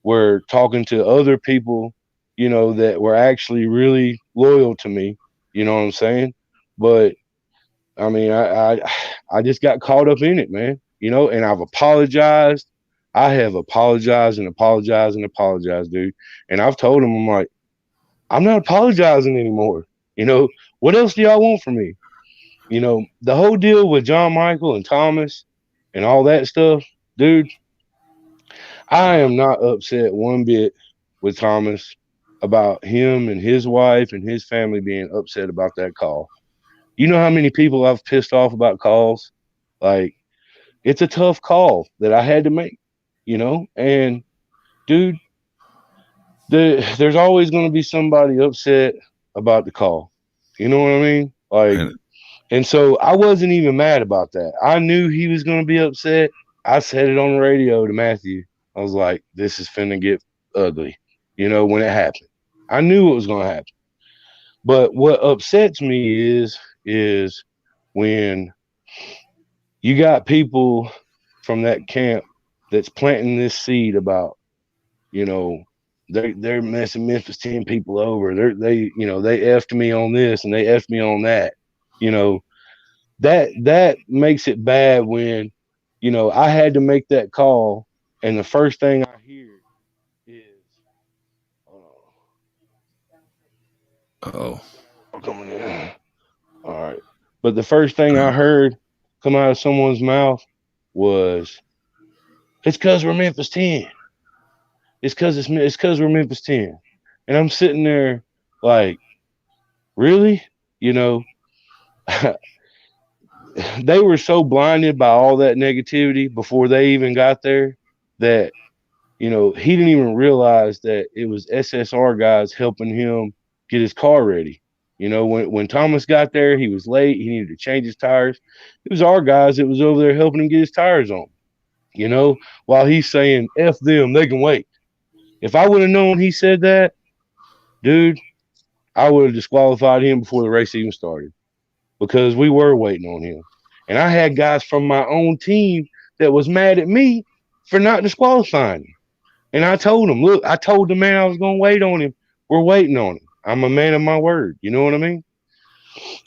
[SPEAKER 2] were talking to other people, that were actually really loyal to me. You know what I'm saying? But I mean, I just got caught up in it, man. And I've apologized. I have apologized and apologized and apologized, dude. And I've told him, I'm like, I'm not apologizing anymore. What else do y'all want from me? The whole deal with John Michael and Thomas and all that stuff, dude, I am not upset one bit with Thomas about him and his wife and his family being upset about that call. You know how many people I've pissed off about calls? Like, It's a tough call that I had to make, and dude, there's always going to be somebody upset about the call. You know what I mean? Like,
[SPEAKER 1] And
[SPEAKER 2] and so I wasn't even mad about that. I knew he was going to be upset. I said it on the radio to Matthew. I was like, this is finna get ugly, when it happened. I knew it was going to happen. But what upsets me is when you got people from that camp that's planting this seed about, you know, they're messing Memphis 10 people over. They effed me on this and they effed me on that. You know, that makes it bad when, I had to make that call and the first thing I hear is, oh,
[SPEAKER 1] oh,
[SPEAKER 2] coming in. All right. But the first thing I heard come out of someone's mouth was, it's because we're Memphis 10. It's because we're Memphis 10. And I'm sitting there like, really? You know, they were so blinded by all that negativity before they even got there that, he didn't even realize that it was SSR guys helping him get his car ready. When Thomas got there, he was late. He needed to change his tires. It was our guys that was over there helping him get his tires on, while he's saying, F them, they can wait. If I would have known he said that, dude, I would have disqualified him before the race even started because we were waiting on him. And I had guys from my own team that was mad at me for not disqualifying him. And I told him, look, I told the man I was going to wait on him. We're waiting on him. I'm a man of my word. You know what I mean?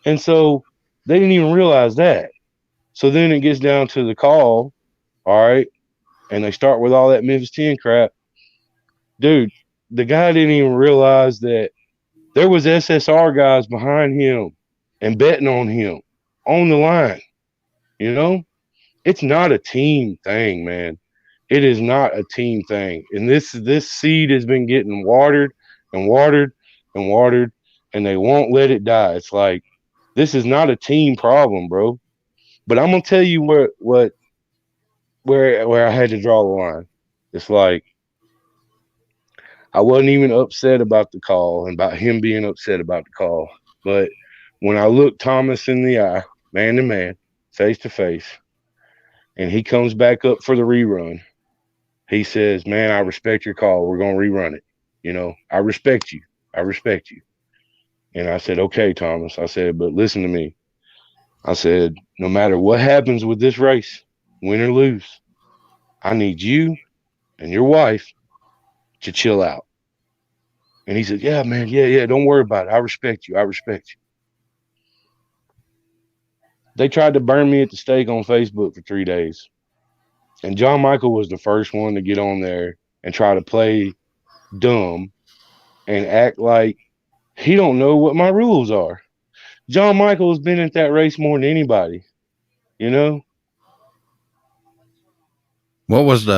[SPEAKER 2] And so they didn't even realize that. So then it gets down to the call. All right. And they start with all that Memphis 10 crap. Dude, the guy didn't even realize that there was SSR guys behind him and betting on him on the line. You know, it's not a team thing, man. It is not a team thing. And this seed has been getting watered and watered and watered, and they won't let it die. It's like this is not a team problem, bro. But I'm gonna tell you where I had to draw the line. It's like I wasn't even upset about the call and about him being upset about the call. But when I looked Thomas in the eye, man to man, face to face, and he comes back up for the rerun, he says, man, I respect your call. We're going to rerun it. I respect you. I respect you. And I said, okay, Thomas. I said, but listen to me. I said, no matter what happens with this race, win or lose, I need you and your wife to chill out. And he said, yeah, man. Yeah, yeah. Don't worry about it. I respect you. I respect you. They tried to burn me at the stake on Facebook for 3 days. And John Michael was the first one to get on there and try to play dumb and act like he don't know what my rules are. John Michael has been at that race more than anybody, you know?
[SPEAKER 1] Was it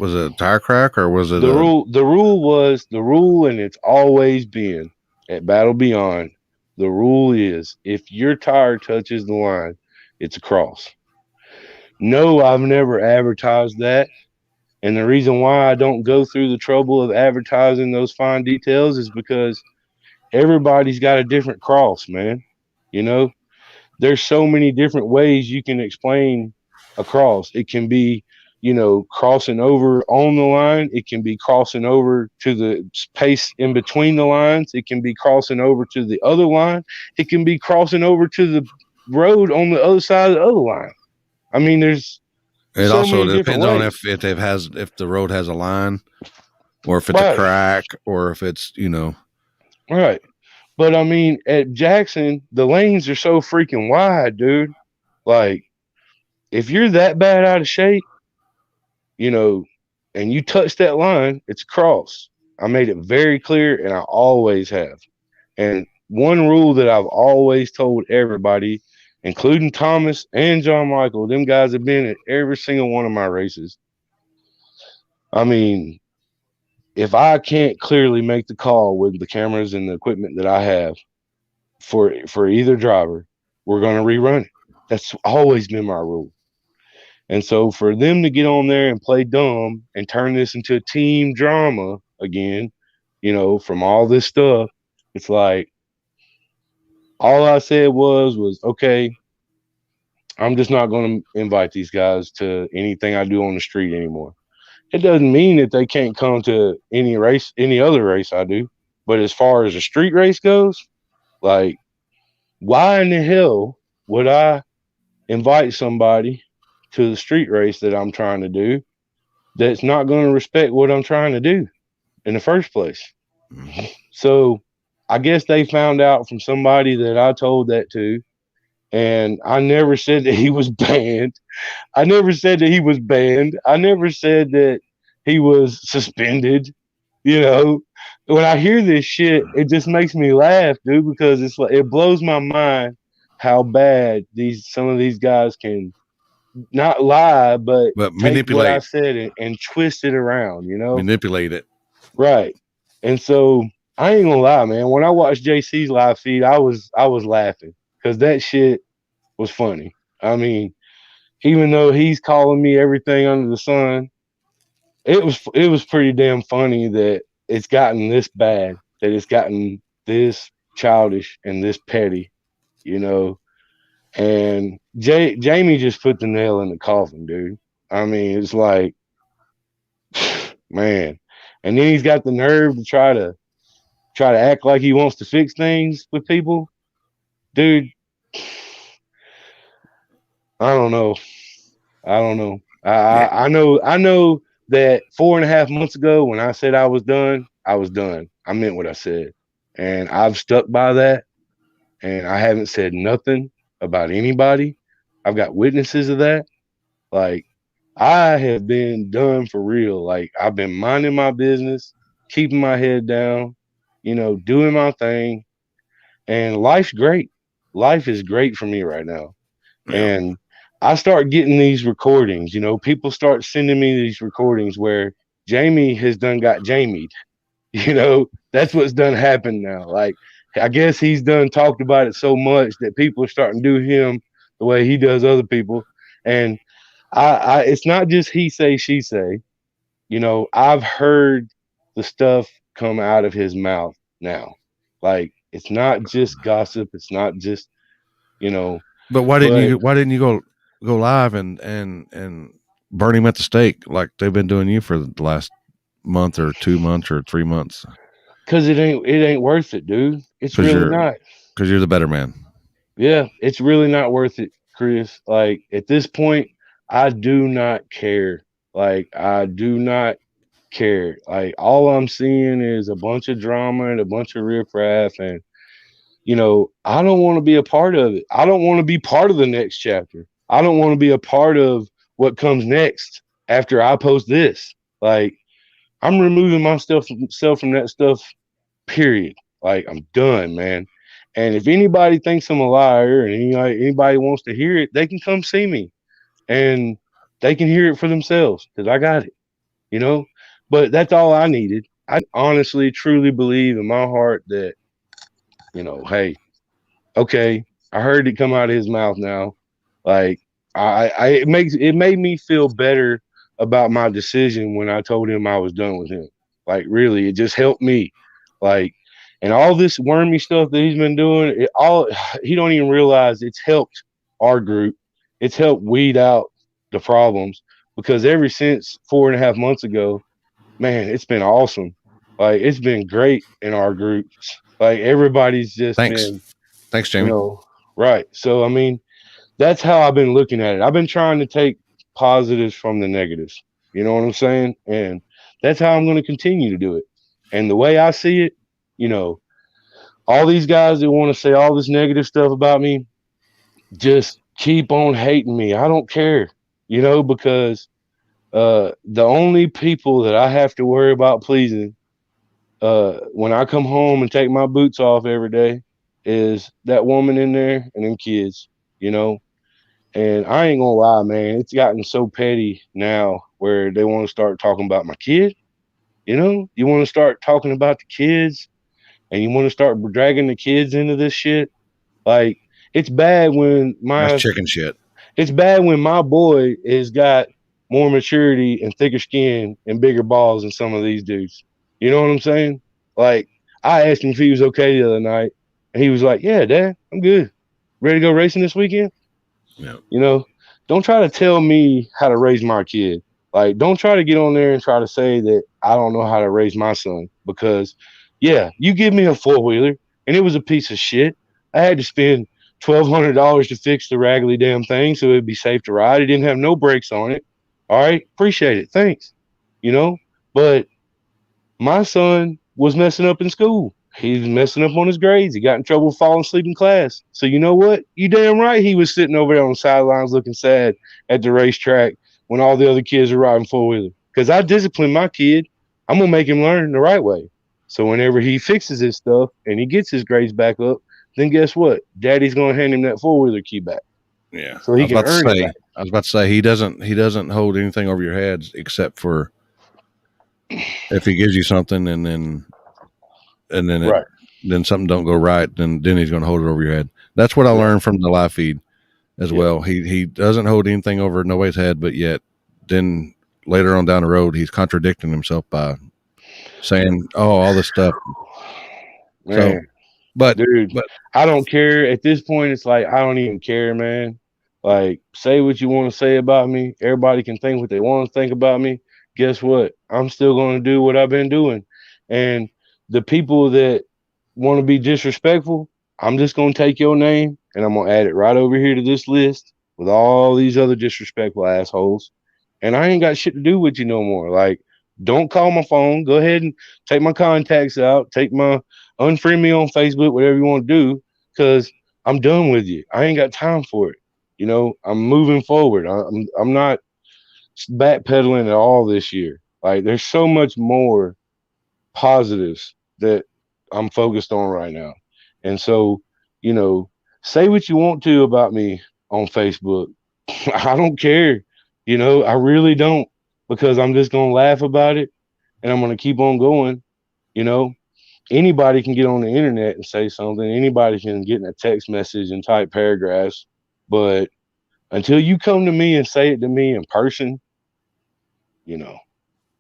[SPEAKER 1] a tire crack or was it
[SPEAKER 2] The
[SPEAKER 1] a,
[SPEAKER 2] rule the rule was the rule, and it's always been at Battle Beyond. The rule is if your tire touches the line, it's a cross. No, I've never advertised that. And the reason why I don't go through the trouble of advertising those fine details is because everybody's got a different cross, man. You know, there's so many different ways you can explain a cross. It can be, crossing over on the line. It can be crossing over to the space in between the lines. It can be crossing over to the other line. It can be crossing over to the road on the other side of the other line. I mean, there's
[SPEAKER 1] it
[SPEAKER 2] so
[SPEAKER 1] also
[SPEAKER 2] many different
[SPEAKER 1] depends on
[SPEAKER 2] ways.
[SPEAKER 1] if the road has a line or if it's a
[SPEAKER 2] Right,
[SPEAKER 1] crack or if it's,
[SPEAKER 2] right. But I mean, at Jackson, the lanes are so freaking wide, dude. Like, if you're that bad out of shape, you know, and you touch that line, it's a cross. I made it very clear, and I always have. And one rule that I've always told everybody, including Thomas and John Michael, them guys have been at every single one of my races. I mean, if I can't clearly make the call with the cameras and the equipment that I have for either driver, we're going to rerun it. That's always been my rule. And so for them to get on there and play dumb and turn this into a team drama again, from all this stuff, it's like all I said was okay, I'm just not going to invite these guys to anything I do on the street anymore. It doesn't mean that they can't come to any race, any other race I do. But as far as a street race goes, like, why in the hell would I invite somebody to the street race that I'm trying to do that's not going to respect what I'm trying to do in the first place?
[SPEAKER 1] Mm-hmm.
[SPEAKER 2] So I guess they found out from somebody that I told that to. And I never said that he was banned. I never said that he was banned. I never said that he was suspended. You know, when I hear this shit, it just makes me laugh, dude, because it's like it blows my mind how bad these some of these guys can not lie, but
[SPEAKER 1] But
[SPEAKER 2] take what I
[SPEAKER 1] manipulate,
[SPEAKER 2] said and twist it around,
[SPEAKER 1] manipulate it.
[SPEAKER 2] Right. And so I ain't gonna lie, man. When I watched JC's live feed, I was laughing because that shit was funny. I mean, even though he's calling me everything under the sun, it was pretty damn funny that it's gotten this bad, that it's gotten this childish and this petty, you know. And Jamie just put the nail in the coffin, dude. I mean, it's like, man. And then he's got the nerve to try to act like he wants to fix things with people, dude. I don't know. I don't know. I,
[SPEAKER 1] Yeah.
[SPEAKER 2] I I know I know that 4.5 months ago when I said I was done, I was done. I meant what I said, and I've stuck by that. And I haven't said nothing about anybody. I've got witnesses of that. Like I have been done for real. Like I've been minding my business, keeping my head down, doing my thing, and life's great. Life is great for me right now.
[SPEAKER 1] Yeah.
[SPEAKER 2] And I start getting these recordings, people start sending me these recordings where Jamie has done got Jamied. That's what's done happened now. Like, I guess he's done talked about it so much that people are starting to do him the way he does other people. And it's not just he say, she say, I've heard the stuff come out of his mouth now. Like, it's not just gossip. It's not just, you know,
[SPEAKER 1] But
[SPEAKER 2] but
[SPEAKER 1] why didn't you go live and burn him at the stake like they've been doing you for the last month or 2 months or 3 months?
[SPEAKER 2] because it ain't worth it, dude. It's
[SPEAKER 1] Because
[SPEAKER 2] really
[SPEAKER 1] you're
[SPEAKER 2] not.
[SPEAKER 1] because you're the better man.
[SPEAKER 2] Yeah, it's really not worth it, Chris. Like at this point, I do not care. Like I do not care. Like all I'm seeing is a bunch of drama and a bunch of riffraff, and I don't want to be a part of it. I don't want to be part of the next chapter. I don't want to be a part of what comes next after I post this. Like I'm removing myself from that stuff. Period. Like I'm done, man. And if anybody thinks I'm a liar and anybody wants to hear it, they can come see me and they can hear it for themselves because I got it, you know. But that's all I needed. I honestly, truly believe in my heart that hey, okay, I heard it come out of his mouth now. Like it made me feel better about my decision when I told him I was done with him. Like really, it just helped me. Like and all this wormy stuff that he's been doing, he don't even realize it's helped our group. It's helped weed out the problems because ever since 4.5 months ago, man, it's been awesome. Like it's been great in our groups. Like everybody's just
[SPEAKER 1] Thanks.
[SPEAKER 2] been
[SPEAKER 1] Thanks,
[SPEAKER 2] you
[SPEAKER 1] Jamie.
[SPEAKER 2] know, right. So I mean, that's how I've been looking at it. I've been trying to take positives from the negatives. You know what I'm saying? And that's how I'm going to continue to do it. And the way I see it, you know, all these guys that want to say all this negative stuff about me, just keep on hating me. I don't care, because the only people that I have to worry about pleasing when I come home and take my boots off every day is that woman in there and them kids, you know. And I ain't gonna lie, man, it's gotten so petty now where they want to start talking about my kid. You want to start talking about the kids and you want to start dragging the kids into this shit. Like, it's bad when
[SPEAKER 1] That's
[SPEAKER 2] my
[SPEAKER 1] chicken shit.
[SPEAKER 2] it's bad when my boy has got more maturity and thicker skin and bigger balls than some of these dudes. You know what I'm saying? Like, I asked him if he was okay the other night, and he was like, "Yeah, Dad, I'm good. Ready to go racing this weekend."
[SPEAKER 1] Yeah.
[SPEAKER 2] You know, don't try to tell me how to raise my kid. Like, don't try to get on there and try to say that I don't know how to raise my son because, yeah, you give me a four wheeler and it was a piece of shit. I had to spend $1,200 to fix the raggedy damn thing so it'd be safe to ride. It didn't have no brakes on it. All right, appreciate it. Thanks. You know, but my son was messing up in school. He was messing up on his grades. He got in trouble falling asleep in class. So you know what? You damn right he was sitting over there on the sidelines looking sad at the racetrack when all the other kids are riding four wheeler. Because I discipline my kid. I'm gonna make him learn the right way. So whenever he fixes his stuff and he gets his grades back up, then guess what? Daddy's gonna hand him that four wheeler key back
[SPEAKER 1] Yeah.
[SPEAKER 2] so he can earn it back.
[SPEAKER 1] I was about to say he doesn't hold anything over your heads except for if he gives you something and then it
[SPEAKER 2] Right.
[SPEAKER 1] then something don't go right, then he's going to hold it over your head. That's what I
[SPEAKER 2] Yeah.
[SPEAKER 1] learned from the live feed as
[SPEAKER 2] Yeah.
[SPEAKER 1] well. He doesn't hold anything over nobody's head, but yet then later on down the road he's contradicting himself by saying, "Oh, all this stuff." So,
[SPEAKER 2] Man.
[SPEAKER 1] but
[SPEAKER 2] Dude,
[SPEAKER 1] but
[SPEAKER 2] I don't care. At this point, it's like I don't even care, man. Like, say what you want to say about me. Everybody can think what they want to think about me. Guess what? I'm still going to do what I've been doing. And the people that want to be disrespectful, I'm just going to take your name and I'm going to add it right over here to this list with all these other disrespectful assholes. And I ain't got shit to do with you no more. Like, don't call my phone. Go ahead and take my contacts out. Take my unfriend me on Facebook, whatever you want to do, because I'm done with you. I ain't got time for it. You know, I'm moving forward. I'm not backpedaling at all this year. Like, there's so much more positives that I'm focused on right now. And so, you know, say what you want to about me on Facebook. I don't care. You know, I really don't because I'm just going to laugh about it and I'm going to keep on going. You know, anybody can get on the internet and say something. Anybody can get in a text message and type paragraphs. But until you come to me and say it to me in person, you know,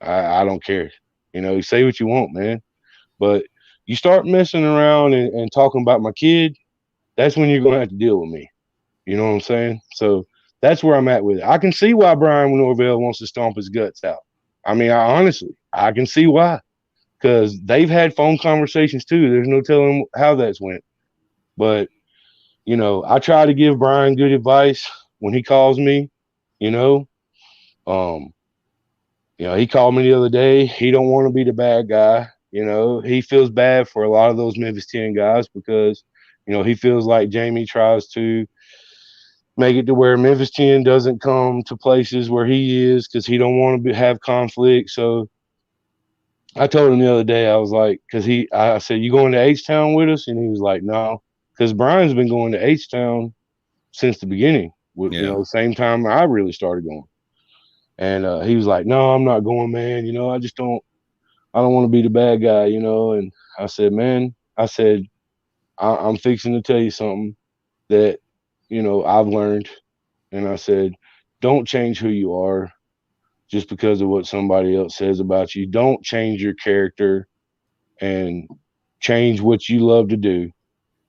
[SPEAKER 2] I don't care. You know, you say what you want, man. But you start messing around and talking about my kid, that's when you're going to have to deal with me. You know what I'm saying? So that's where I'm at with it. I can see why Brian Norvell wants to stomp his guts out. I mean, I can see why because they've had phone conversations too. There's no telling how that's went. But, you know, I try to give Brian good advice when he calls me, you know. Um, you know, he called me the other day. He don't want to be the bad guy. You know, he feels bad for a lot of those Memphis 10 guys because, you know, he feels like Jamie tries to make it to where Memphis 10 doesn't come to places where he is because he don't want to have conflict. So I told him the other day, I was like, because I said, you going to H Town with us? And he was like, no, because Brian's been going to H Town since the beginning. With you
[SPEAKER 1] yeah,
[SPEAKER 2] know, same time I really started going. And he was like, no, I'm not going, man. You know, I don't want to be the bad guy, you know. And I said, man, I said, I'm fixing to tell you something that, you know, I've learned. And I said, don't change who you are just because of what somebody else says about you. Don't change your character and change what you love to do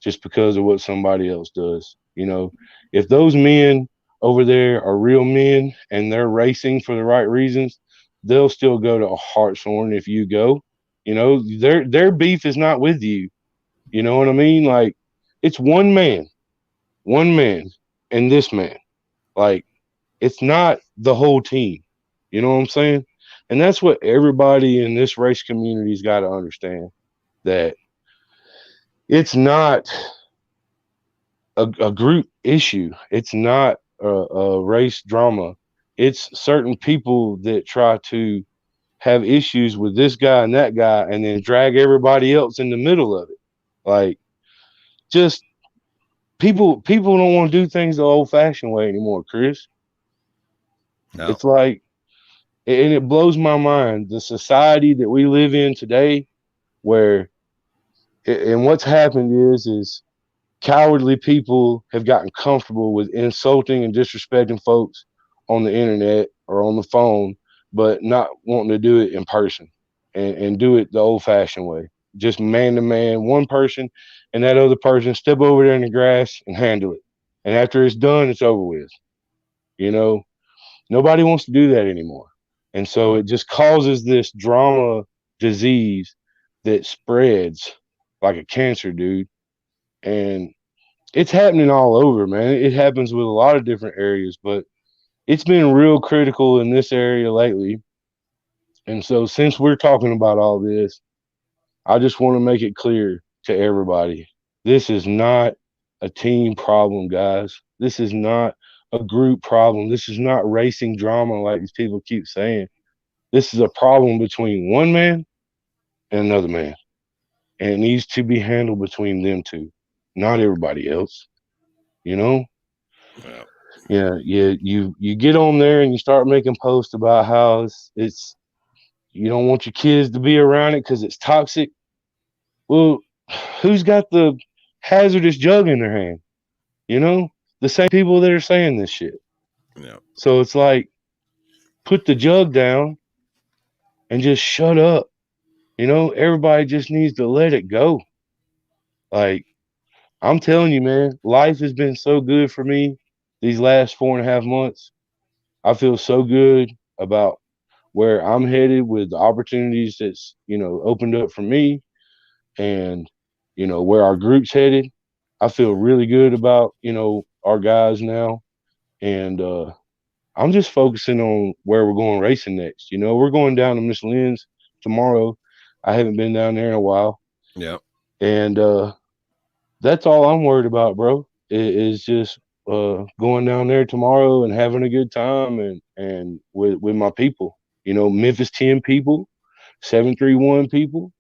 [SPEAKER 2] just because of what somebody else does. You know, if those men over there are real men and they're racing for the right reasons, they'll still go to Hartshorn if you go. You know, their beef is not with you. You know what I mean? Like, it's one man, and this man. Like, it's not the whole team. You know what I'm saying? And that's what everybody in this race community's got to understand that it's not a group issue. It's not a race drama. It's certain people that try to have issues with this guy and that guy and then drag everybody else in the middle of it. Like, just people don't want to do things the old fashioned way anymore, Chris.
[SPEAKER 1] no,
[SPEAKER 2] It's like, and it blows my mind the society that we live in today where and what's happened is cowardly people have gotten comfortable with insulting and disrespecting folks on the internet or on the phone, but not wanting to do it in person and do it the old fashioned way. Just man to man, one person and that other person step over there in the grass and handle it. And after it's done, it's over with. You know, nobody wants to do that anymore. And so it just causes this drama disease that spreads like a cancer, dude. And it's happening all over, man. It happens with a lot of different areas, but it's been real critical in this area lately. And so, since we're talking about all this, I just want to make it clear to everybody this is not a team problem, guys. This is not a group problem. This is not racing drama like these people keep saying. This is a problem between one man and another man. And it needs to be handled between them two, not everybody else. You know?
[SPEAKER 1] Yeah.
[SPEAKER 2] Yeah, yeah. You get on there and you start making posts about how it's you don't want your kids to be around it because it's toxic. Well, who's got the hazardous jug in their hand? You know, the same people that are saying this shit.
[SPEAKER 1] Yeah.
[SPEAKER 2] So it's like, put the jug down and just shut up. You know, everybody just needs to let it go. Like, I'm telling you, man, life has been so good for me these last 4.5 months. I feel so good about where I'm headed with the opportunities that's, opened up for me and, where our group's headed. I feel really good about, our guys now. And I'm just focusing on where we're going racing next. We're going down to Miss Lynn's tomorrow. I haven't been down there in a while.
[SPEAKER 1] Yeah.
[SPEAKER 2] And that's all I'm worried about, bro. Is just going down there tomorrow and having a good time and with my people. Memphis 10 people, 731 people,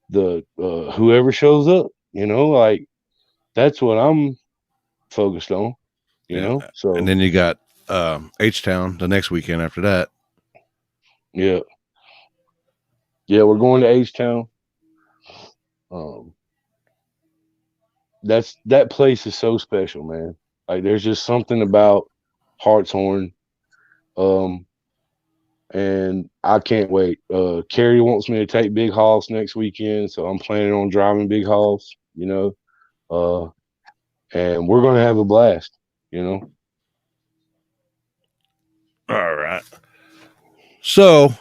[SPEAKER 2] the whoever shows up. Like that's what I'm focused on.
[SPEAKER 1] Yeah. And
[SPEAKER 2] So
[SPEAKER 1] then you got H Town the next weekend after that.
[SPEAKER 2] yeah, yeah, we're going to H Town. Um, that place is so special, man. Like there's just something about Hartshorn. Um, and I can't wait. Carrie wants me to take Big Hoss next weekend, so I'm planning on driving Big Hoss. Uh, and we're gonna have a blast. You know.
[SPEAKER 1] All right. So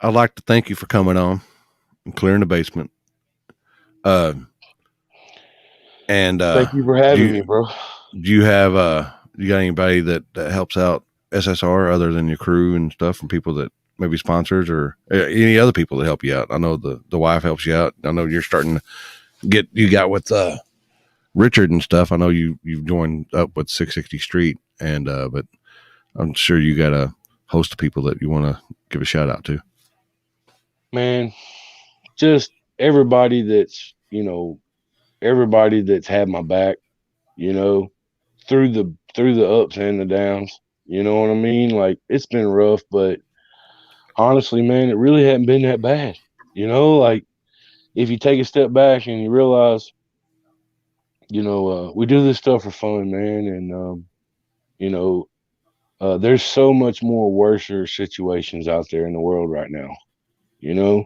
[SPEAKER 1] I'd like to thank you for coming on and clearing the basement. Uh, and
[SPEAKER 2] Thank you for
[SPEAKER 1] do
[SPEAKER 2] having me,
[SPEAKER 1] you
[SPEAKER 2] bro.
[SPEAKER 1] do you have you got anybody that helps out SSR other than your crew and stuff, and people that maybe sponsors or any other people that help you out? I know the wife helps you out. I know you're starting to get you got with Richard and stuff. I know you've joined up with 660 Street, and but I'm sure you got a host of people that you want to give a shout out to.
[SPEAKER 2] Man, just everybody everybody that's had my back. You know, through the ups and the downs. You know what I mean? Like it's been rough, but honestly, man, it really hadn't been that bad. Like if you take a step back and you realize, we do this stuff for fun, man, and you know, there's so much more worser situations out there in the world right now. You know,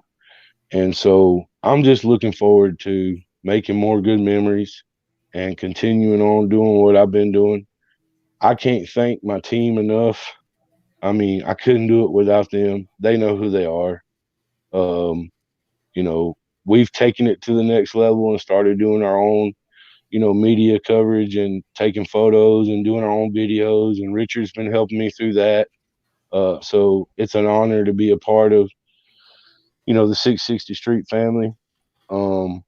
[SPEAKER 2] and so I'm just looking forward to making more good memories and continuing on doing what I've been doing. I can't thank my team enough. I mean, I couldn't do it without them. They know who they are. Um, you know, we've taken it to the next level and started doing our own, media coverage and taking photos and doing our own videos. And Richard's been helping me through that. So it's an honor to be a part of, the 660 Street family. Um,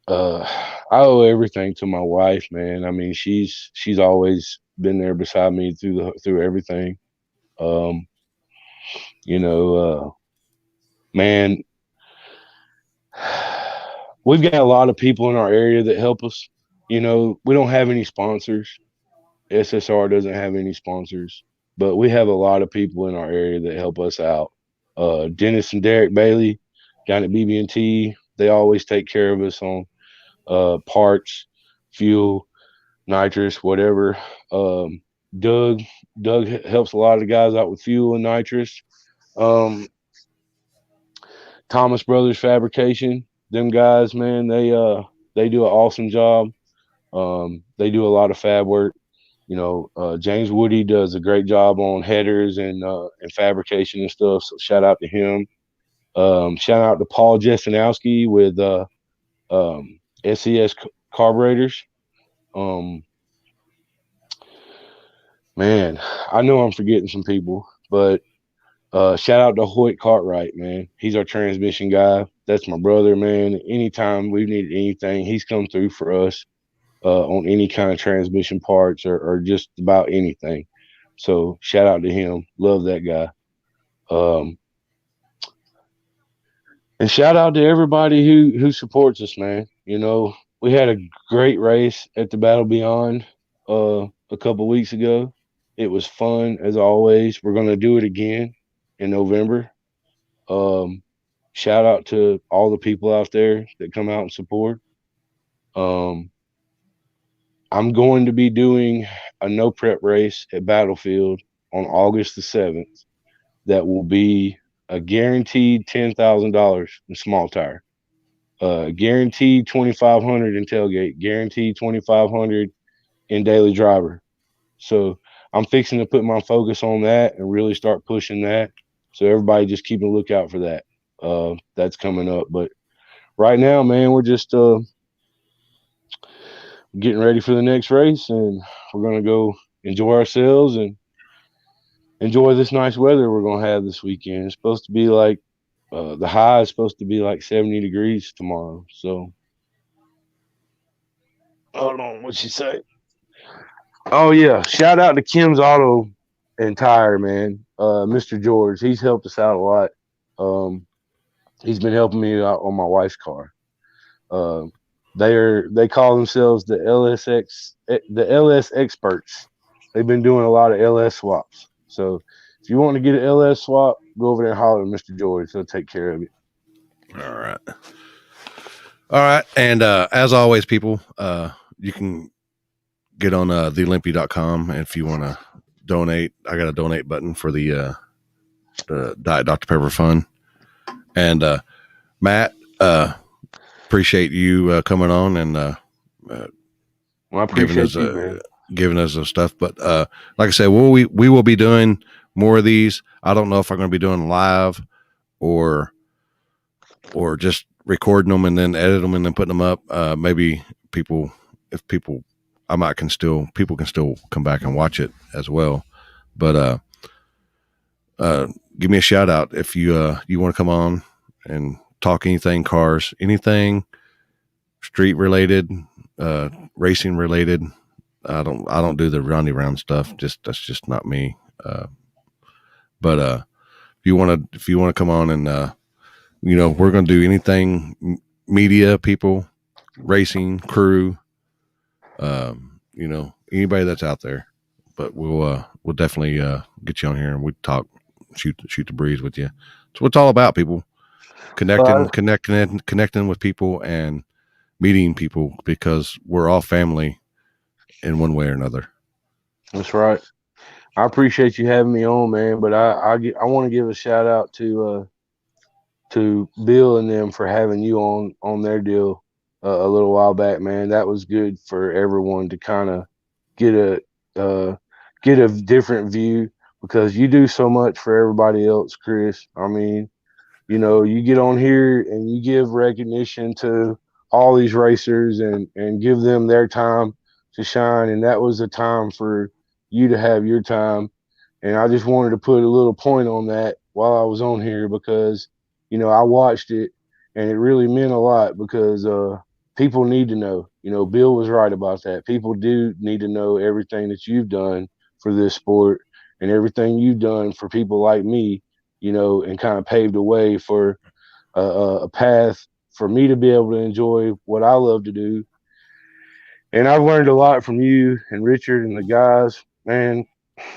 [SPEAKER 2] I owe everything to my wife, man. I mean, she's always been there beside me through everything. Um, you know, man, we've got a lot of people in our area that help us. We don't have any sponsors. SSR doesn't have any sponsors, but we have a lot of people in our area that help us out. Dennis and Derek Bailey down at BB&T, they always take care of us on parts, fuel, nitrous, whatever. Um, Doug, Doug helps a lot of the guys out with fuel and nitrous. Um, Thomas Brothers Fabrication, them guys, man, they do an awesome job. They do a lot of fab work. James Woody does a great job on headers and fabrication and stuff. So shout out to him. Shout out to Paul Jesenowski with SES carburetors. Um, Man, I know I'm forgetting some people, but shout out to Hoyt Cartwright, man. He's our transmission guy. That's my brother, man. Anytime we've needed anything, he's come through for us on any kind of transmission parts or just about anything. So shout out to him. Love that guy. Um, and shout out to everybody who supports us, man. We had a great race at the Battle Beyond a couple weeks ago. It was fun as always. We're gonna do it again in November. Um, Shout out to all the people out there that come out and support. Um, I'm going to be doing a no prep race at Battlefield on August the 7th. That will be a guaranteed $10,000 in small tire. Guaranteed 2,500 in tailgate. Guaranteed 2,500 in daily driver. So I'm fixing to put my focus on that and really start pushing that. So everybody just keep a lookout for that. That's coming up. But right now, man, we're just getting ready for the next race, and we're gonna go enjoy ourselves and enjoy this nice weather we're gonna have this weekend. It's supposed to be like the high is supposed to be like 70 degrees tomorrow. So hold on, what'd she say? Oh yeah, shout out to Kim's Auto and Tire, man. Mr. George, he's helped us out a lot. Um, he's been helping me out on my wife's car. Uh, they call themselves the LS experts. They've been doing a lot of LS swaps. So if you want to get an LS swap, go over there and holler at Mr. George. He'll take care of it.
[SPEAKER 1] All right. All right. And as always, people, you can get on thelimpy.com if you want to donate. I got a donate button for the Diet Dr. Pepper Fund. And Matt, appreciate you coming on and
[SPEAKER 2] Well, I appreciate you, man.
[SPEAKER 1] Giving us the stuff. But like I said, we will be doing more of these. I don't know if I'm going to be doing live or just recording them and then edit them and then putting them up. Maybe people can still come back and watch it as well. But give me a shout out if you want to come on and talk anything cars, anything street related, racing related. I don't do the roundy round stuff. That's just not me. But if you want to come on and we're going to do anything media, people, racing, crew, anybody that's out there. But we'll definitely get you on here and we talk, shoot the breeze with you. That's what it's all about, people. Connecting with people and meeting people because we're all family in one way or another.
[SPEAKER 2] That's right. I appreciate you having me on, man. But I want to give a shout out to Bill and them for having you on their deal a little while back, man. That was good for everyone to kind of get get a different view because you do so much for everybody else, Chris. I mean, you get on here and you give recognition to all these racers and give them their time to shine. And that was a time for you to have your time. And I just wanted to put a little point on that while I was on here because, I watched it and it really meant a lot because people need to know. Bill was right about that. People do need to know everything that you've done for this sport and everything you've done for people like me, and kind of paved the way for a path for me to be able to enjoy what I love to do. And I've learned a lot from you and Richard and the guys, man.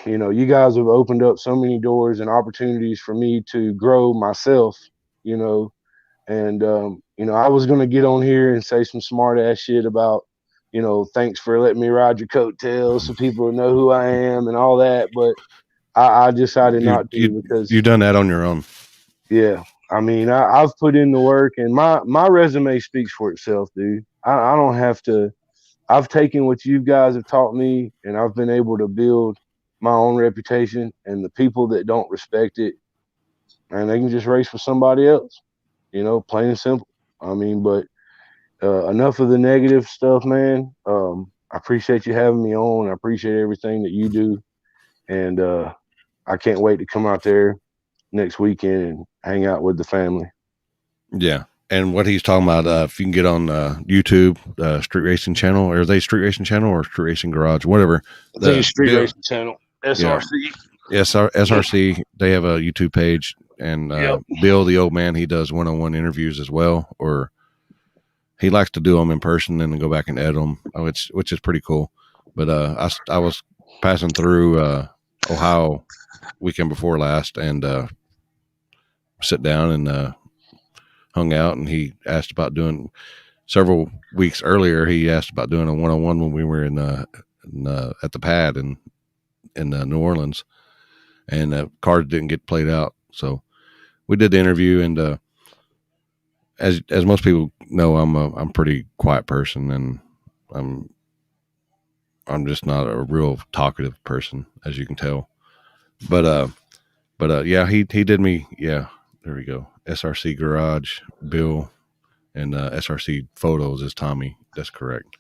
[SPEAKER 2] You guys have opened up so many doors and opportunities for me to grow myself, and I was gonna get on here and say some smart ass shit about, thanks for letting me ride your coattails so people know who I am and all that, but I decided
[SPEAKER 1] You
[SPEAKER 2] not
[SPEAKER 1] you
[SPEAKER 2] to because
[SPEAKER 1] you done that on your own.
[SPEAKER 2] yeah, I mean I've put in the work and my resume speaks for itself, dude. I don't have to. I've taken what you guys have taught me and I've been able to build my own reputation, and the people that don't respect it, and they can just race for somebody else, plain and simple. I mean, but enough of the negative stuff, man. I appreciate you having me on. I appreciate everything that you do, and I can't wait to come out there next weekend and hang out with the family.
[SPEAKER 1] Yeah. And what he's talking about, if you can get on YouTube, Street Racing Channel, or are they Street Racing Channel or Street Racing Garage, whatever.
[SPEAKER 2] I think it's
[SPEAKER 1] The
[SPEAKER 2] Street
[SPEAKER 1] Bill,
[SPEAKER 2] Racing Channel,
[SPEAKER 1] yeah,
[SPEAKER 2] SRC.
[SPEAKER 1] SRC, they have a YouTube page, and
[SPEAKER 2] Yep.
[SPEAKER 1] Bill, the old man, he does one-on-one interviews as well, or he likes to do them in person and then go back and edit them, which is pretty cool. But I was passing through Ohio weekend before last and sit down and hung out, and he asked about doing several weeks earlier. He asked about doing a one-on-one when we were at the pad in New Orleans, and cards didn't get played out, so we did the interview. And as most people know, I'm a pretty quiet person, and I'm just not a real talkative person, as you can tell. But yeah, he did me. Yeah, there we go. SRC Garage, Bill, and SRC Photos is Tommy. That's correct.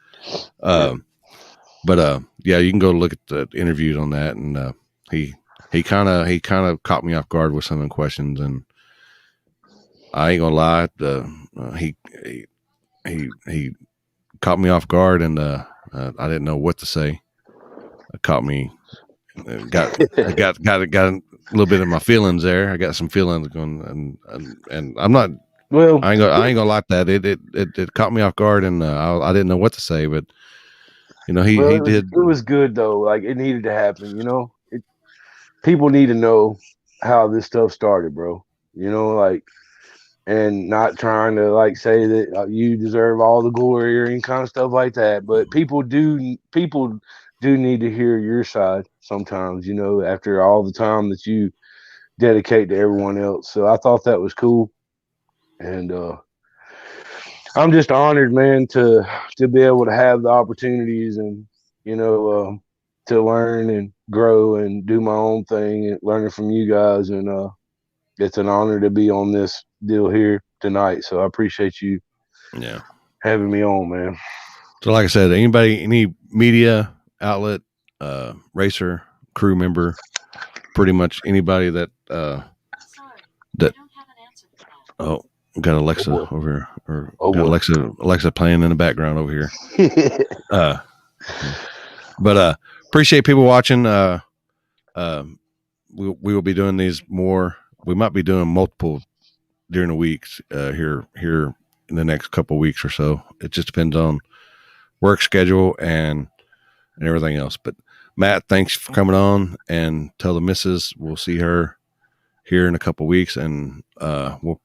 [SPEAKER 1] But yeah, you can go look at the interviews on that, and he kind of caught me off guard with some of the questions, and I ain't gonna lie, he caught me off guard, and I didn't know what to say. It caught me, I got a little bit of my feelings there. I got some feelings going, and I'm not.
[SPEAKER 2] Well,
[SPEAKER 1] I ain't gonna like that. It caught me off guard, and I didn't know what to say, but he did.
[SPEAKER 2] it was good though. Like it needed to happen. People need to know how this stuff started, bro. Like, and not trying to like say that you deserve all the glory or any kind of stuff like that. But people do need to hear your side sometimes. After all the time that you dedicate to everyone else. So I thought that was cool, and I'm just honored, man, to be able to have the opportunities and to learn and grow and do my own thing and learning from you guys. And it's an honor to be on this deal here tonight. So I appreciate you
[SPEAKER 1] Yeah.
[SPEAKER 2] having me on, man.
[SPEAKER 1] So, like I said, any media outlet, racer, crew member, pretty much anybody that oh, got Alexa over here, or got Alexa playing in the background over here. But appreciate people watching. We will be doing these more. We might be doing multiple during the weeks here in the next couple of weeks or so. It just depends on work schedule and everything else. But Matt, thanks for coming on, and tell the missus we'll see her here in a couple of weeks, and we'll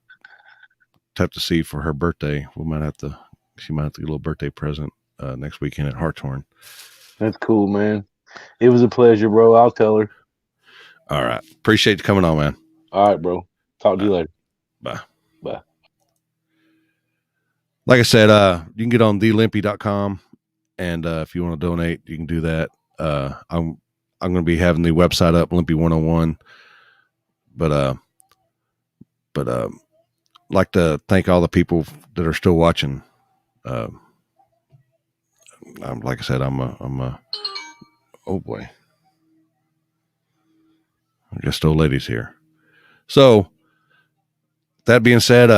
[SPEAKER 1] have to see for her birthday. She might have to get a little birthday present next weekend at Hartshorn.
[SPEAKER 2] That's cool, man. It was a pleasure, bro. I'll tell her.
[SPEAKER 1] All right. Appreciate you coming on, man.
[SPEAKER 2] All right, bro. Talk to you later.
[SPEAKER 1] Bye.
[SPEAKER 2] Bye.
[SPEAKER 1] Like I said, you can get on thelimpy.com, and if you want to donate, you can do that. I'm going to be having the website up, Limpy 101. But like to thank all the people that are still watching. Like I said, I'm a oh boy, I guess old ladies here. So that being said,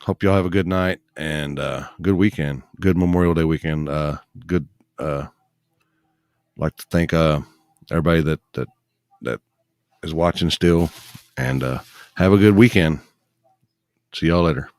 [SPEAKER 1] hope y'all have a good night and good weekend, good Memorial Day weekend. Good. Like to thank everybody that is watching still, and have a good weekend. See y'all later.